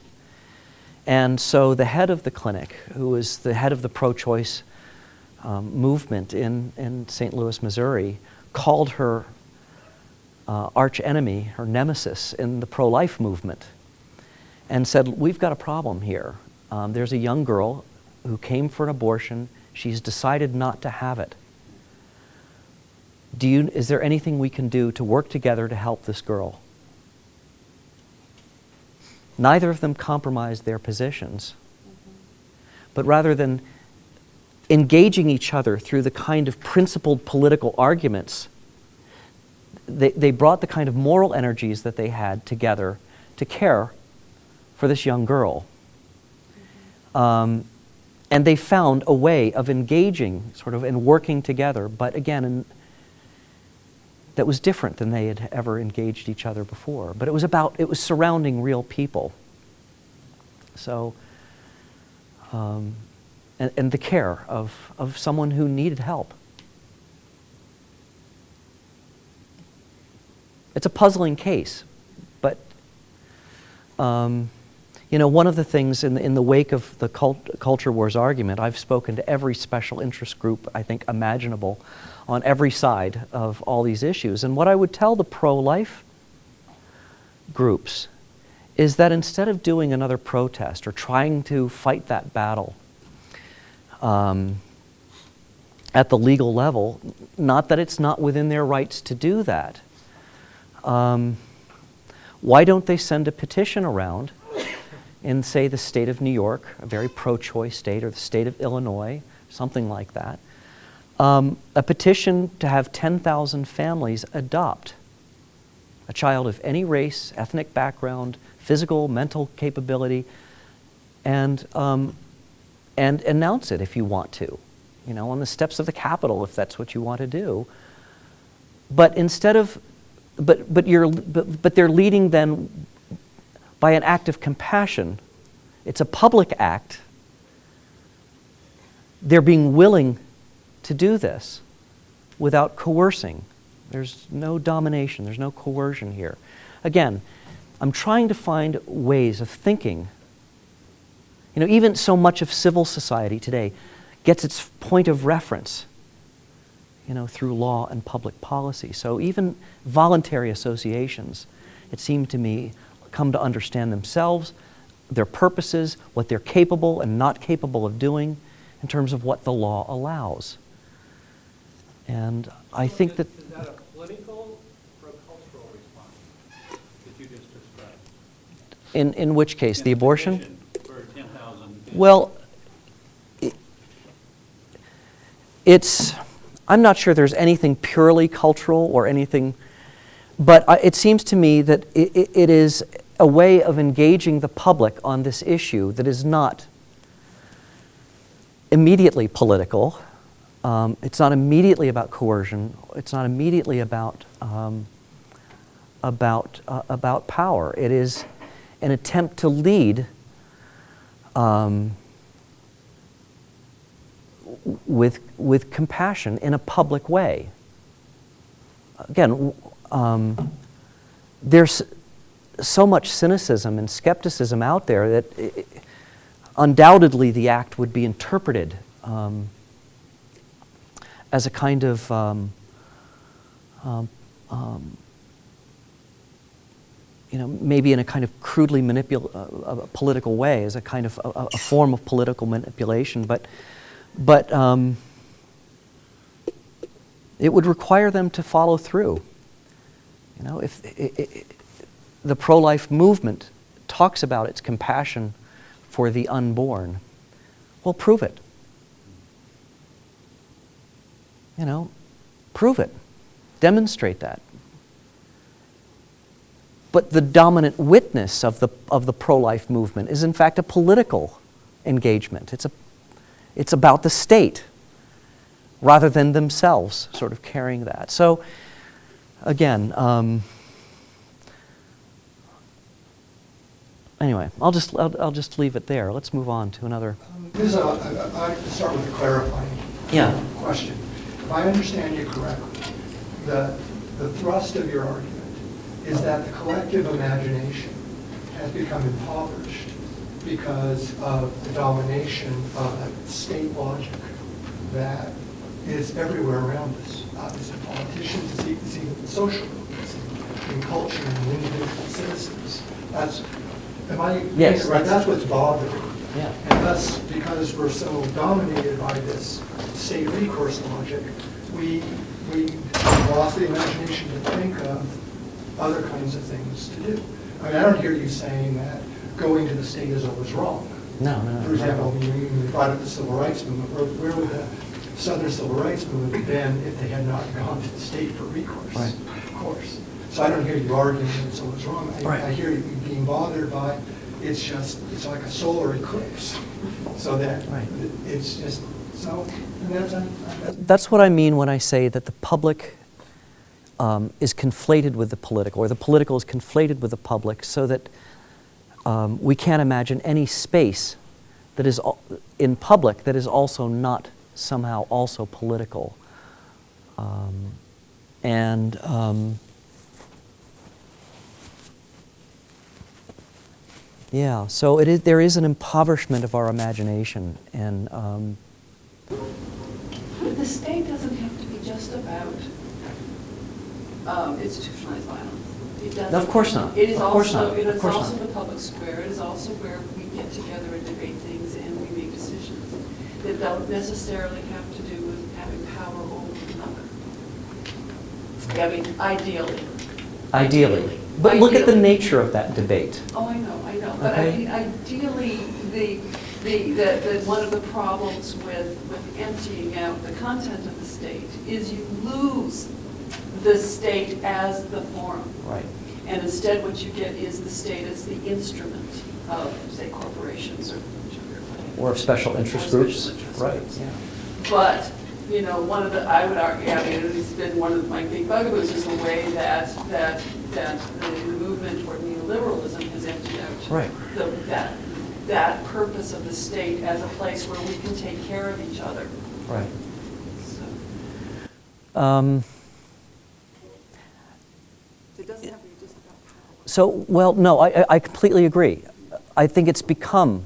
And so the head of the clinic, who was the head of the pro-choice movement in St. Louis, Missouri, called her arch enemy, her nemesis in the pro-life movement, and said, "We've got a problem here. There's a young girl who came for an abortion. She's decided not to have it. Is there anything we can do to work together to help this girl?" Neither of them compromised their positions, but rather than engaging each other through the kind of principled political arguments, they brought the kind of moral energies that they had together to care for this young girl. And they found a way of engaging sort of and working together, but again, that was different than they had ever engaged each other before. But it was surrounding real people. So, and the care of someone who needed help. It's a puzzling case, but one of the things in the wake of the culture wars argument, I've spoken to every special interest group I think imaginable on every side of all these issues. And what I would tell the pro-life groups is that instead of doing another protest or trying to fight that battle at the legal level, not that it's not within their rights to do that, why don't they send a petition around in, say, the state of New York, a very pro-choice state, or the state of Illinois, something like that, a petition to have 10,000 families adopt a child of any race, ethnic background, physical, mental capability, and announce it if you want to, on the steps of the Capitol if that's what you want to do. But instead of, but they're leading then by an act of compassion. It's a public act. They're being willing to do this without coercing. There's no domination, there's no coercion here. Again, I'm trying to find ways of thinking. Even so much of civil society today gets its point of reference, through law and public policy. So even voluntary associations, it seemed to me, come to understand themselves, their purposes, what they're capable and not capable of doing in terms of what the law allows. And I think that... Is that a political or a cultural response that you just described? In which case, the abortion? For 10,000. Well, I'm not sure there's anything purely cultural or anything, but it seems to me that it is a way of engaging the public on this issue that is not immediately political. It's not immediately about coercion. It's not immediately about power. It is an attempt to lead with compassion in a public way. Again, there's so much cynicism and skepticism out there that undoubtedly the act would be interpreted as a kind of maybe in a kind of crudely political way, as a kind of a form of political manipulation, but it would require them to follow through. If the pro-life movement talks about its compassion for the unborn, well, prove it. Prove it. Demonstrate that. But the dominant witness of the pro-life movement is in fact a political engagement. It's about the state rather than themselves sort of carrying that. So again, anyway, I'll just leave it there. Let's move on to another. I'd like to start with a clarifying question. If I understand you correctly, the thrust of your argument is that the collective imagination has become impoverished because of the domination of state logic that is everywhere around us. Obviously, politicians, it's even social movements, in culture and individual citizens. Yes, right? That's what's bothering. Yeah. And thus, because we're so dominated by this state recourse logic, we lost the imagination to think of other kinds of things to do. I don't hear you saying that going to the state is always wrong. No. For example, you brought up the civil rights movement. Where would the Southern civil rights movement have been if they had not gone to the state for recourse? Right. Of course. So I don't hear you arguing that it's always wrong. I hear you being bothered by it's like a solar eclipse. So that it's just so. That's what I mean when I say that the public is conflated with the political, or the political is conflated with the public, so that we can't imagine any space that is in public that is also not somehow also political. Yeah, so there is an impoverishment of our imagination, and The state doesn't have to be just about institutionalized violence. It doesn't. Of course not. It is Of course also, not. it Of is course also not. the public square. It is also where we get together and debate things and we make decisions that don't necessarily have to do with having power over another. I mean, ideally. ideally. But look at the Ideally. nature of that debate. Oh, I know. But I Okay. mean, ideally, one of the problems with emptying out the content of the state is you lose the state as the forum. Right. And instead what you get is the state as the instrument of, say, corporations or whichever. Or of special interest Or groups. special interest Right, groups. yeah. But, you know, one of the, I would argue, I mean, it's been one of my big bugaboos is the way that the movement toward neoliberalism has emptied out. Right. That purpose of the state as a place where we can take care of each other. Right. So. It doesn't have to be just about power. So, well, no, I completely agree. I think it's become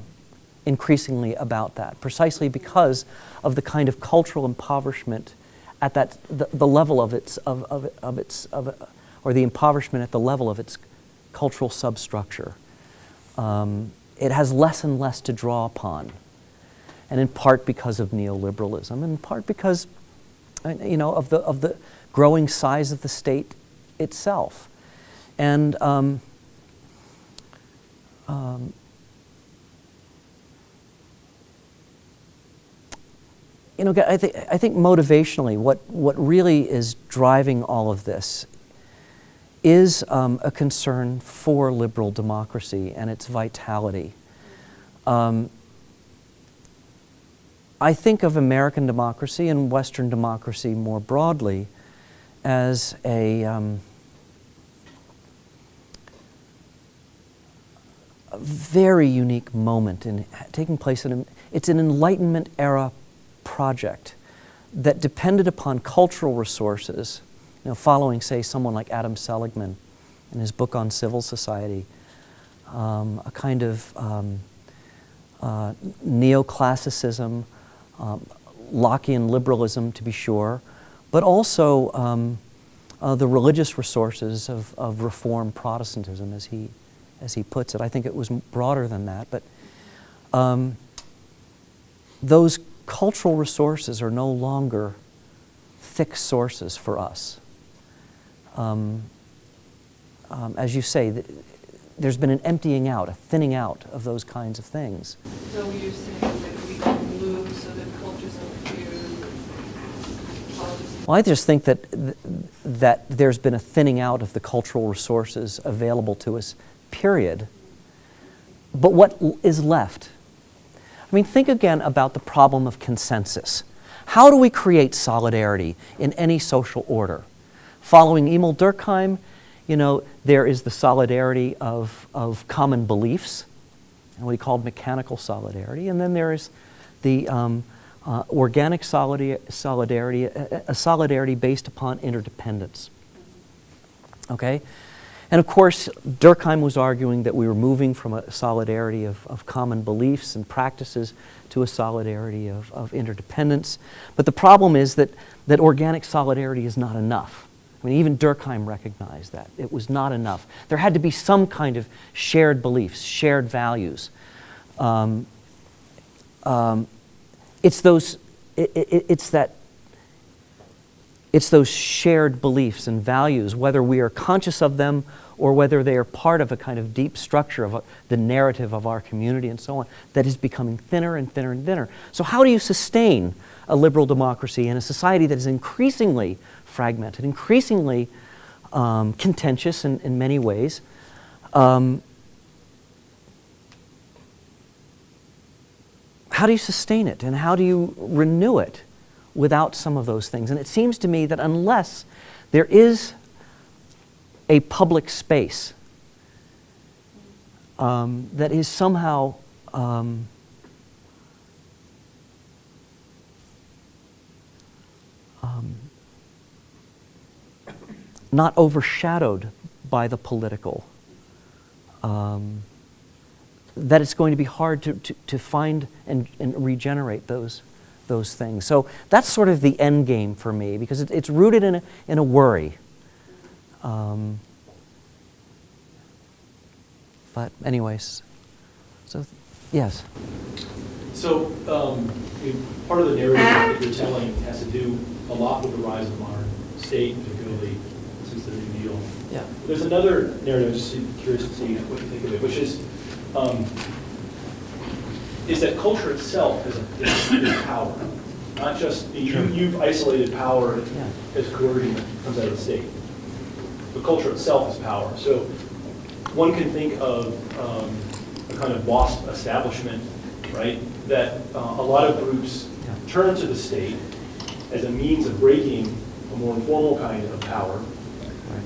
increasingly about that, precisely because of the kind of cultural impoverishment at the level of its or the impoverishment at the level of its cultural substructure. It has less and less to draw upon, and in part because of neoliberalism, and in part because, you know, of the growing size of the state itself, and you know, I think motivationally, what really is driving all of this is a concern for liberal democracy and its vitality. I think of American democracy and Western democracy more broadly as a very unique moment in taking place it's an Enlightenment era project that depended upon cultural resources, you know, following, say, someone like Adam Seligman in his book on civil society, a kind of neoclassicism, Lockean liberalism, to be sure, but also the religious resources of Reform Protestantism, as he puts it. I think it was broader than that, but those cultural resources are no longer fixed sources for us. As you say, there's been an emptying out, a thinning out of those kinds of things. So you're saying that we don't move so that cultures appear. Well, I just think that there's been a thinning out of the cultural resources available to us, period. But what is left? I mean, think again about the problem of consensus. How do we create solidarity in any social order? Following Emil Durkheim, you know, there is the solidarity of common beliefs, and what he called mechanical solidarity, and then there is the organic solidarity, a solidarity based upon interdependence. Okay? And of course, Durkheim was arguing that we were moving from a solidarity of common beliefs and practices to a solidarity of interdependence. But the problem is that organic solidarity is not enough. I mean, even Durkheim recognized that. It was not enough. There had to be some kind of shared beliefs, shared values. It's those shared beliefs and values, whether we are conscious of them or whether they are part of a kind of deep structure of the narrative of our community and so on, that is becoming thinner and thinner and thinner. So how do you sustain a liberal democracy in a society that is increasingly fragmented, increasingly contentious in many ways? How do you sustain it, and how do you renew it without some of those things? And it seems to me that unless there is a public space that is somehow not overshadowed by the political, that it's going to be hard to find and regenerate those things. So that's sort of the end game for me, because it's rooted in a worry. But anyways, so yes. So, part of the narrative that you're telling has to do a lot with the rise of the modern state, particularly since the New Deal. Yeah. There's another narrative, I'm just curious to see what you think of it, which is that culture itself is power. Not just, you've isolated power as coercion that comes out of the state. But culture itself is power. So one can think of a kind of WASP establishment, right? That a lot of groups turn to the state as a means of breaking a more informal kind of power,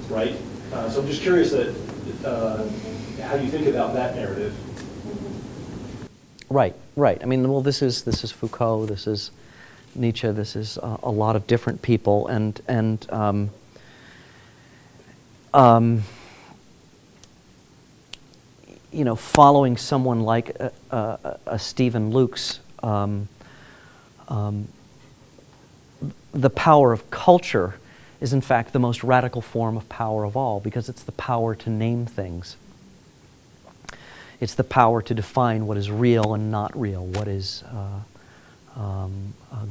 right? So I'm just curious how you think about that narrative. Right. I mean, well, this is Foucault. This is Nietzsche. This is a lot of different people, and you know, following someone like a Stephen Luke's, the power of culture is in fact the most radical form of power of all, because it's the power to name things. It's the power to define what is real and not real, what is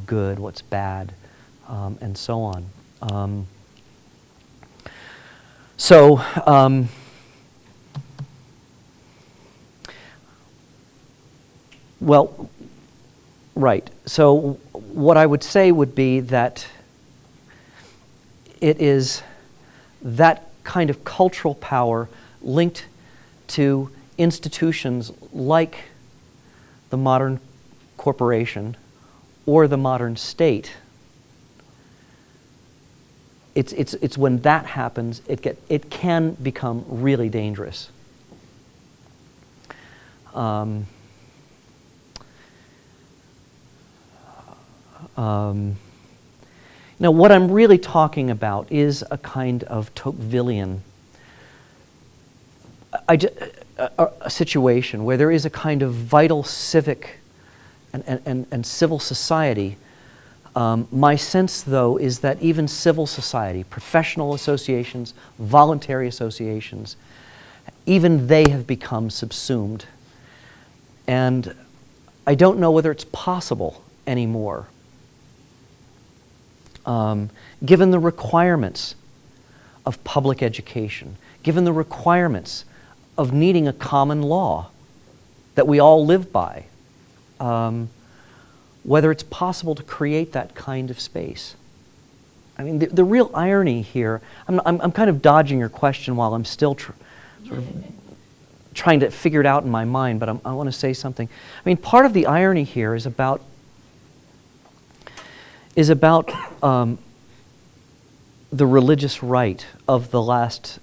good, what's bad, and so on. Well, right. So what I would say would be that it is that kind of cultural power linked to institutions like the modern corporation or the modern state. It's when that happens, it can become really dangerous. Now, what I'm really talking about is a kind of Tocquevillian a situation where there is a kind of vital civic and civil society. My sense, though, is that even civil society, professional associations, voluntary associations, even they have become subsumed. And I don't know whether it's possible anymore. Given the requirements of public education, given the requirements of needing a common law that we all live by, whether it's possible to create that kind of space. I mean, the real irony here, I'm kind of dodging your question while I'm still sort of trying to figure it out in my mind, but I want to say something. I mean, part of the irony here is about the religious right of the last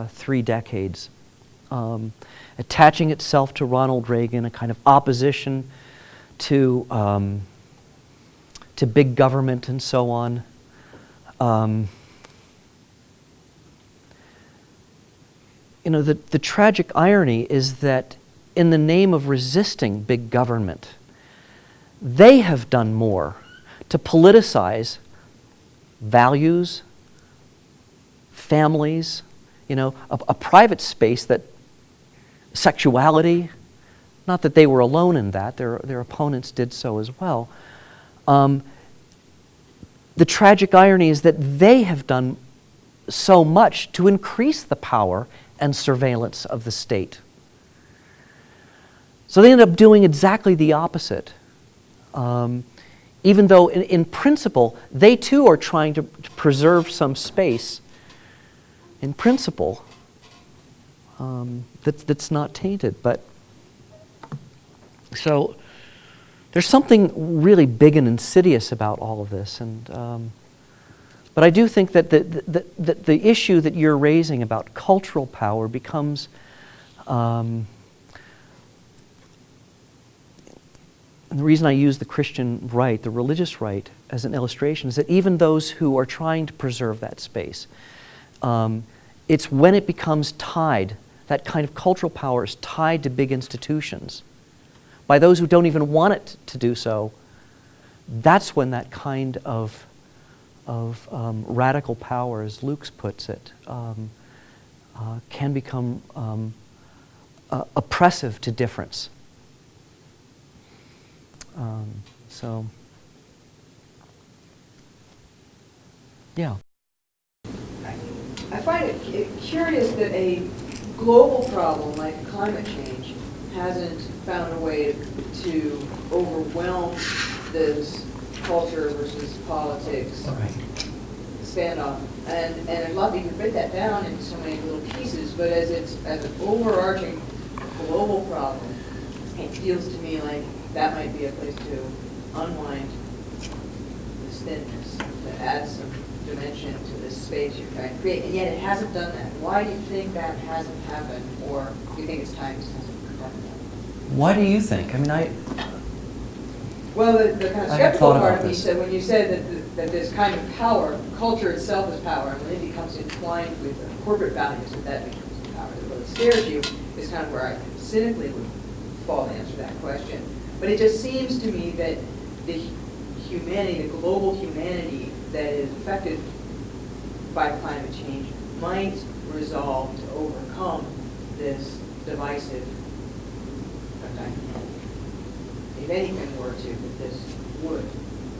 3 decades, attaching itself to Ronald Reagan, a kind of opposition to big government and so on. You know, the tragic irony is that in the name of resisting big government, they have done more to politicize values, families, you know, a private space that sexuality, not that they were alone in that, their opponents did so as well. The tragic irony is that they have done so much to increase the power and surveillance of the state. So they end up doing exactly the opposite. Even though in principle, they too are trying to preserve some space, in principle, that's not tainted. But so there's something really big and insidious about all of this. But I do think that the issue that you're raising about cultural power becomes and the reason I use the Christian right, the religious right, as an illustration is that even those who are trying to preserve that space, it's when it becomes tied that kind of cultural power is tied to big institutions, by those who don't even want it to do so, that's when that kind of radical power, as Luke puts it, can become oppressive to difference. So, yeah. I find it curious that a global problem like climate change hasn't found a way to overwhelm this culture versus politics standoff. And I'd love you to break that down into so many little pieces, but as an overarching global problem, it feels to me like that might be a place to unwind this thinness, to add some dimension to this space you're trying to create, and yet it hasn't done that. Why do you think that hasn't happened, or do you think it's time it hasn't done that? Why do you think? I mean, Well, the kind of I had skeptical thought about part of me this. said, when you said that this kind of power, culture itself is power, and when it becomes entwined with corporate values, that becomes power, that really scares you, is kind of where I cynically would fall to answer that question. But it just seems to me that the humanity, the global humanity that is affected by climate change might resolve to overcome this divisive dynamic. If anything were to, this would.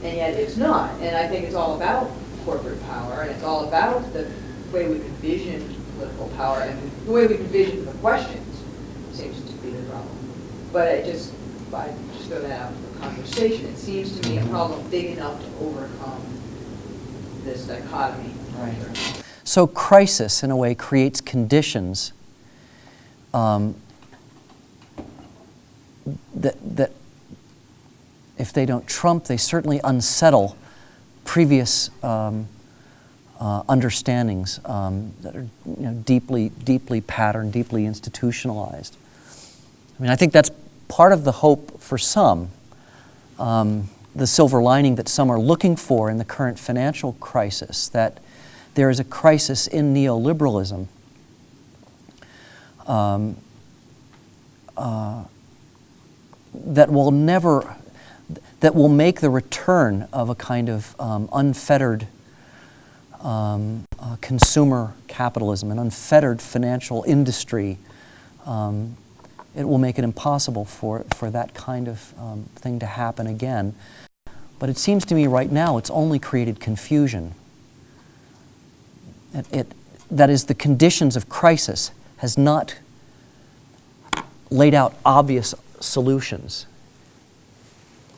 And yet it's not. And I think it's all about corporate power, and it's all about the way we envision political power, and the way we envision the questions seems to be the problem. But I just throw that out for conversation. It seems to me a problem big enough to overcome this dichotomy. Right. So crisis, in a way, creates conditions that if they don't trump, they certainly unsettle previous understandings that are deeply patterned, deeply institutionalized. I mean, I think that's part of the hope for some, the silver lining that some are looking for in the current financial crisis, that there is a crisis in neoliberalism that will make the return of a kind of unfettered consumer capitalism, an unfettered financial industry. It will make it impossible for that kind of thing to happen again. But it seems to me right now it's only created confusion. That is, the conditions of crisis has not laid out obvious solutions.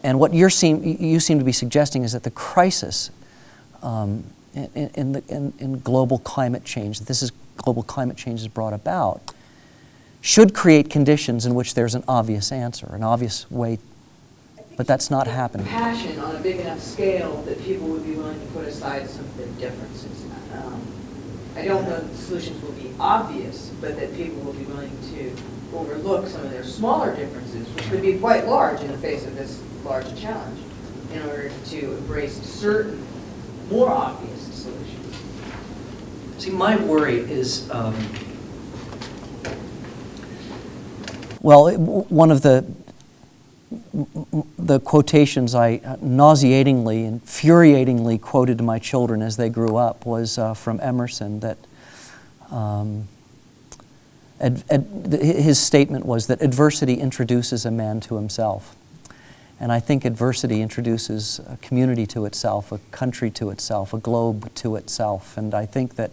And what you seem to be suggesting is that the crisis in global climate change, that this is global climate change is brought about, should create conditions in which there's an obvious answer, an obvious way, but that's not happening. Passion on a big enough scale that people would be willing to put aside some of their differences. I don't know that the solutions will be obvious, but that people will be willing to overlook some of their smaller differences, which could be quite large in the face of this large challenge, in order to embrace certain more obvious solutions. See, my worry is, well, one of the quotations I nauseatingly, infuriatingly quoted to my children as they grew up was from Emerson, that his statement was that adversity introduces a man to himself. And I think adversity introduces a community to itself, a country to itself, a globe to itself. And I think that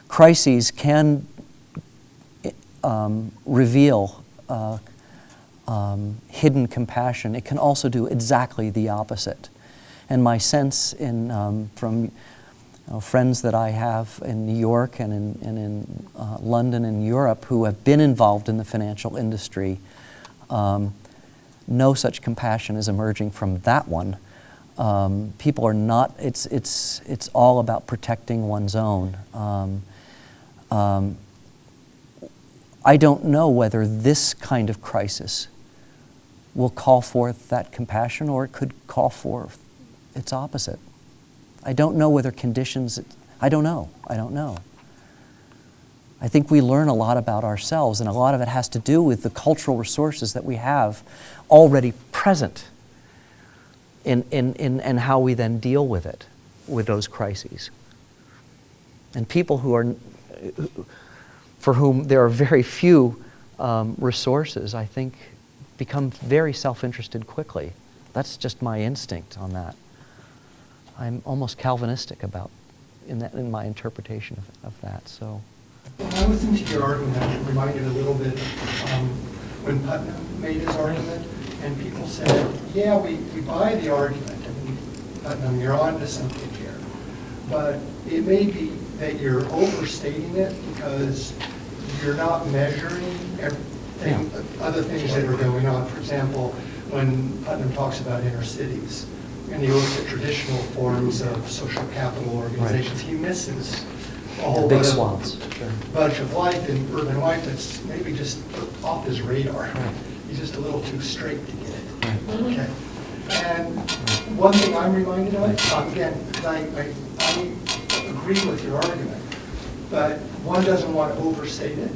crises can reveal hidden compassion. It can also do exactly the opposite. And my sense from friends that I have in New York and in London and Europe who have been involved in the financial industry, no such compassion is emerging from that one. People are not, it's all about protecting one's own. I don't know whether this kind of crisis will call forth that compassion, or it could call forth its opposite. I don't know whether conditions, I don't know. I think we learn a lot about ourselves, and a lot of it has to do with the cultural resources that we have already present in how we then deal with it, with those crises. And people for whom there are very few resources, I think, become very self-interested quickly. That's just my instinct on that. I'm almost Calvinistic in my interpretation of that. So, When I listened to your argument, it reminded a little bit when Putnam made his argument, and people said, yeah, we buy the argument. I mean, Putnam, you're on to something here. But it may be that you're overstating it because you're not measuring other things that are going on. For example, when Putnam talks about inner cities, and he looks at traditional forms of social capital organizations, he misses a whole big swaths. bunch of life in urban life that's maybe just off his radar. Right. He's just a little too straight to get it. Okay. And one thing I'm reminded of, again, I agree with your argument, but one doesn't want to overstate it.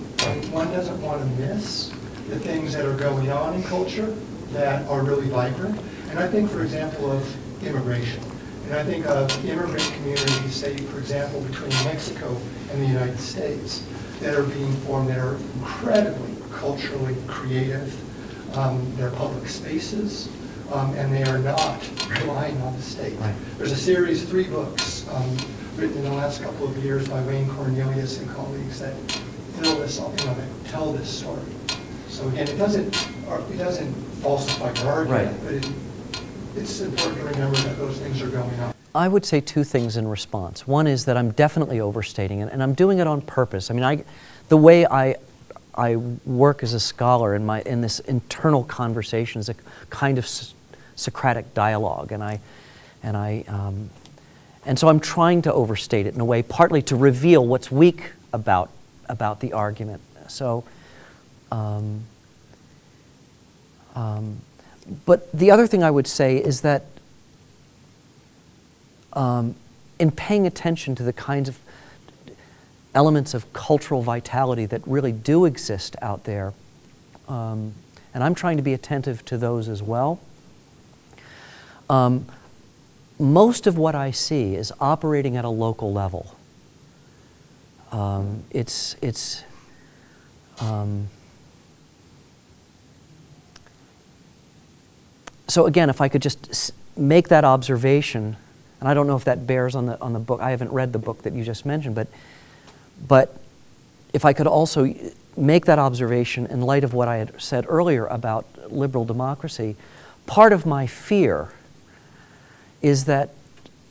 One doesn't want to miss the things that are going on in culture that are really vibrant. And I think, for example, of immigration. And I think of immigrant communities, say, for example, between Mexico and the United States, that are being formed that are incredibly culturally creative. They're public spaces, and they are not relying on the state. Right. There's a series, 3 books, written in the last couple of years by Wayne Cornelius and colleagues that that tell this story. So again, it doesn't falsify your argument, Right. but it's important to remember that those things are going on. I would say 2 things in response. One is that I'm definitely overstating it, and I'm doing it on purpose. I mean, the way I work as a scholar in this internal conversation is a kind of Socratic dialogue, and so I'm trying to overstate it in a way, partly to reveal what's weak about the argument. So, but the other thing I would say is that in paying attention to the kinds of elements of cultural vitality that really do exist out there, and I'm trying to be attentive to those as well, most of what I see is operating at a local level. So again, if I could just make that observation, and I don't know if that bears on the book. I haven't read the book that you just mentioned, but if I could also make that observation in light of what I had said earlier about liberal democracy, part of my fear is that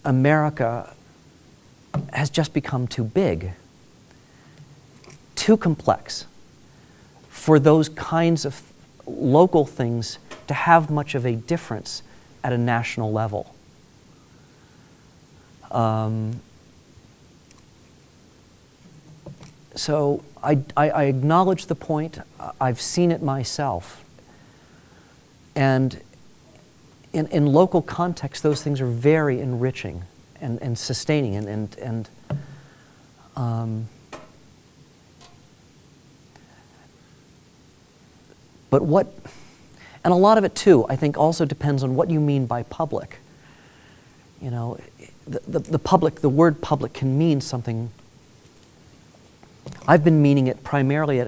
America has just become too big, too complex for those kinds of local things to have much of a difference at a national level. So I acknowledge the point. I've seen it myself. And in local context, those things are very enriching and sustaining. And a lot of it too, I think, also depends on what you mean by public. You know, the public, the word public can mean something. I've been meaning it primarily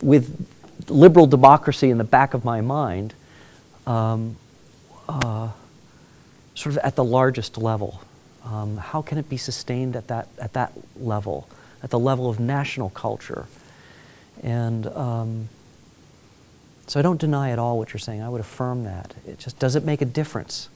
with liberal democracy in the back of my mind, sort of at the largest level. How can it be sustained at that level, at the level of national culture? And so I don't deny at all what you're saying. I would affirm that. It just, does it make a difference?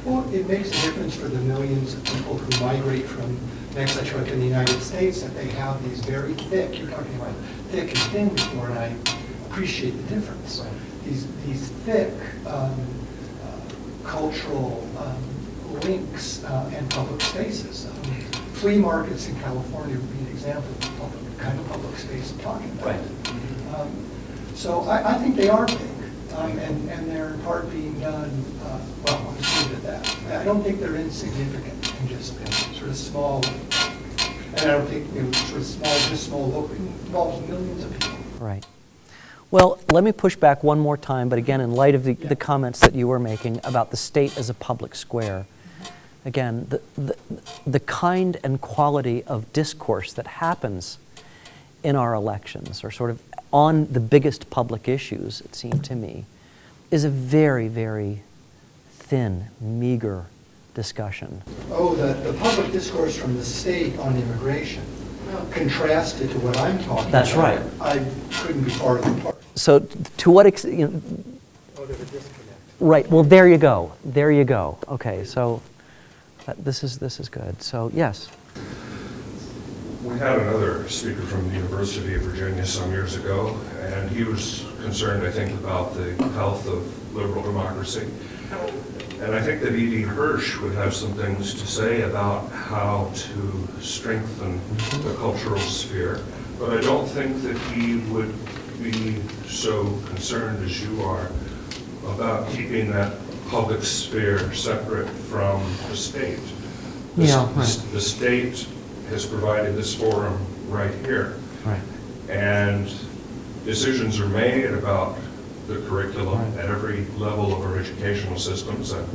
Well, it makes a difference for the millions of people who migrate from Mexico to the United States, that they have these very thick, you're talking about thick and thin before, and I appreciate the difference. These thick cultural links and public spaces. Flea markets in California would be an example of the kind of public space I'm talking about. Right. So I think they are big, and they're in part being done, well, I'll just leave it at that. I don't think they're insignificant and just sort of small. And I don't think, sort of small local, involves millions of people. Right. Well, let me push back one more time, but again, in light of the comments that you were making about the state as a public square, again, the kind and quality of discourse that happens in our elections, or sort of on the biggest public issues, it seemed to me, is a very, very thin, meager discussion. Oh, the public discourse from the state on immigration, contrasted to what I'm talking about. That's right. I couldn't be farther apart. So to what extent, you know, Oh, there's a disconnect. right, well, there you go. There you go. Okay, so this is good. So, yes. We had another speaker from the University of Virginia some years ago, and he was concerned, I think, about the health of liberal democracy. And I think that E.D. Hirsch would have some things to say about how to strengthen the cultural sphere, but I don't think that he would be so concerned as you are about keeping that public sphere separate from the state. Yeah, right. The state has provided this forum right here. Right. And decisions are made about the curriculum Right. at every level of our educational systems. And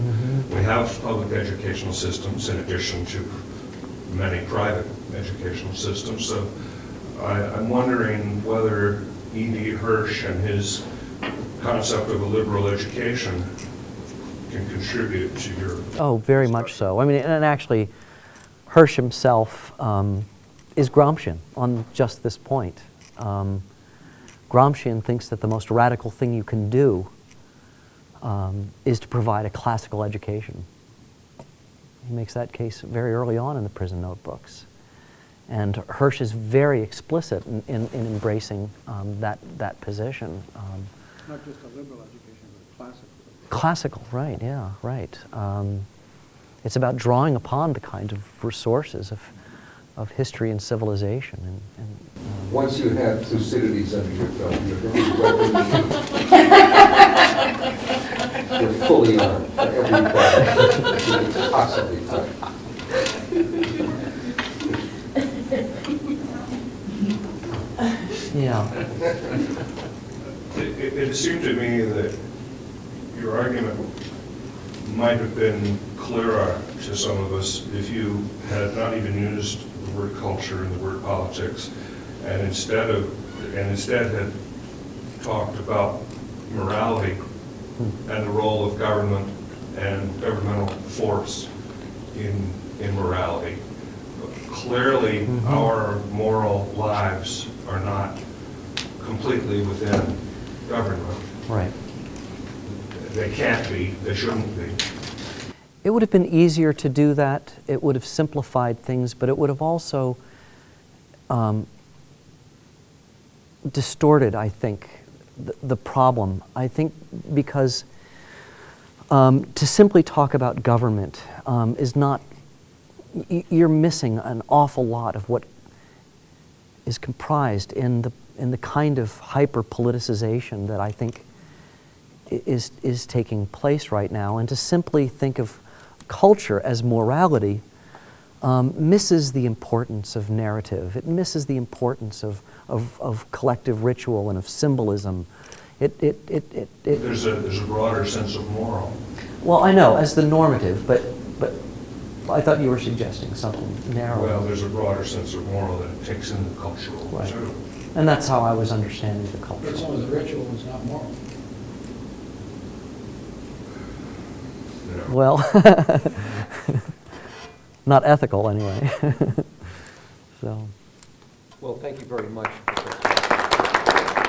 we have public educational systems in addition to many private educational systems. So I'm wondering whether E.D. Hirsch and his concept of a liberal education can contribute to your... Oh, very much so. I mean, and actually, Hirsch himself is Gramscian on just this point. Gramscian thinks that the most radical thing you can do is to provide a classical education. He makes that case very early on in the prison notebooks. And Hirsch is very explicit in embracing that position. Not just a liberal education, but a classical. Classical, right, yeah, right. It's about drawing upon the kind of resources of history and civilization. Once you have Thucydides under your belt, you're fully armed for every battle you can possibly fight. Yeah. It seemed to me that your argument might have been clearer to some of us if you had not even used the word culture and the word politics, and instead had talked about morality and the role of government and governmental force in morality. Clearly, our moral lives are not completely within government. Right. They can't be, they shouldn't be. It would have been easier to do that. It would have simplified things, but it would have also distorted, I think, the problem. I think because to simply talk about government is not, you're missing an awful lot of what is comprised in the kind of hyper-politicization that I think is taking place right now. And to simply think of culture as morality misses the importance of narrative. It misses the importance of collective ritual and of symbolism. There's a broader sense of moral. Well, I know, as the normative, but I thought you were suggesting something narrower. Well, there's a broader sense of moral that takes in the cultural Right. too. And that's how I was understanding the culture. But some of the ritual is not moral. You know. Well, not ethical anyway. So. Well, thank you very much, Professor.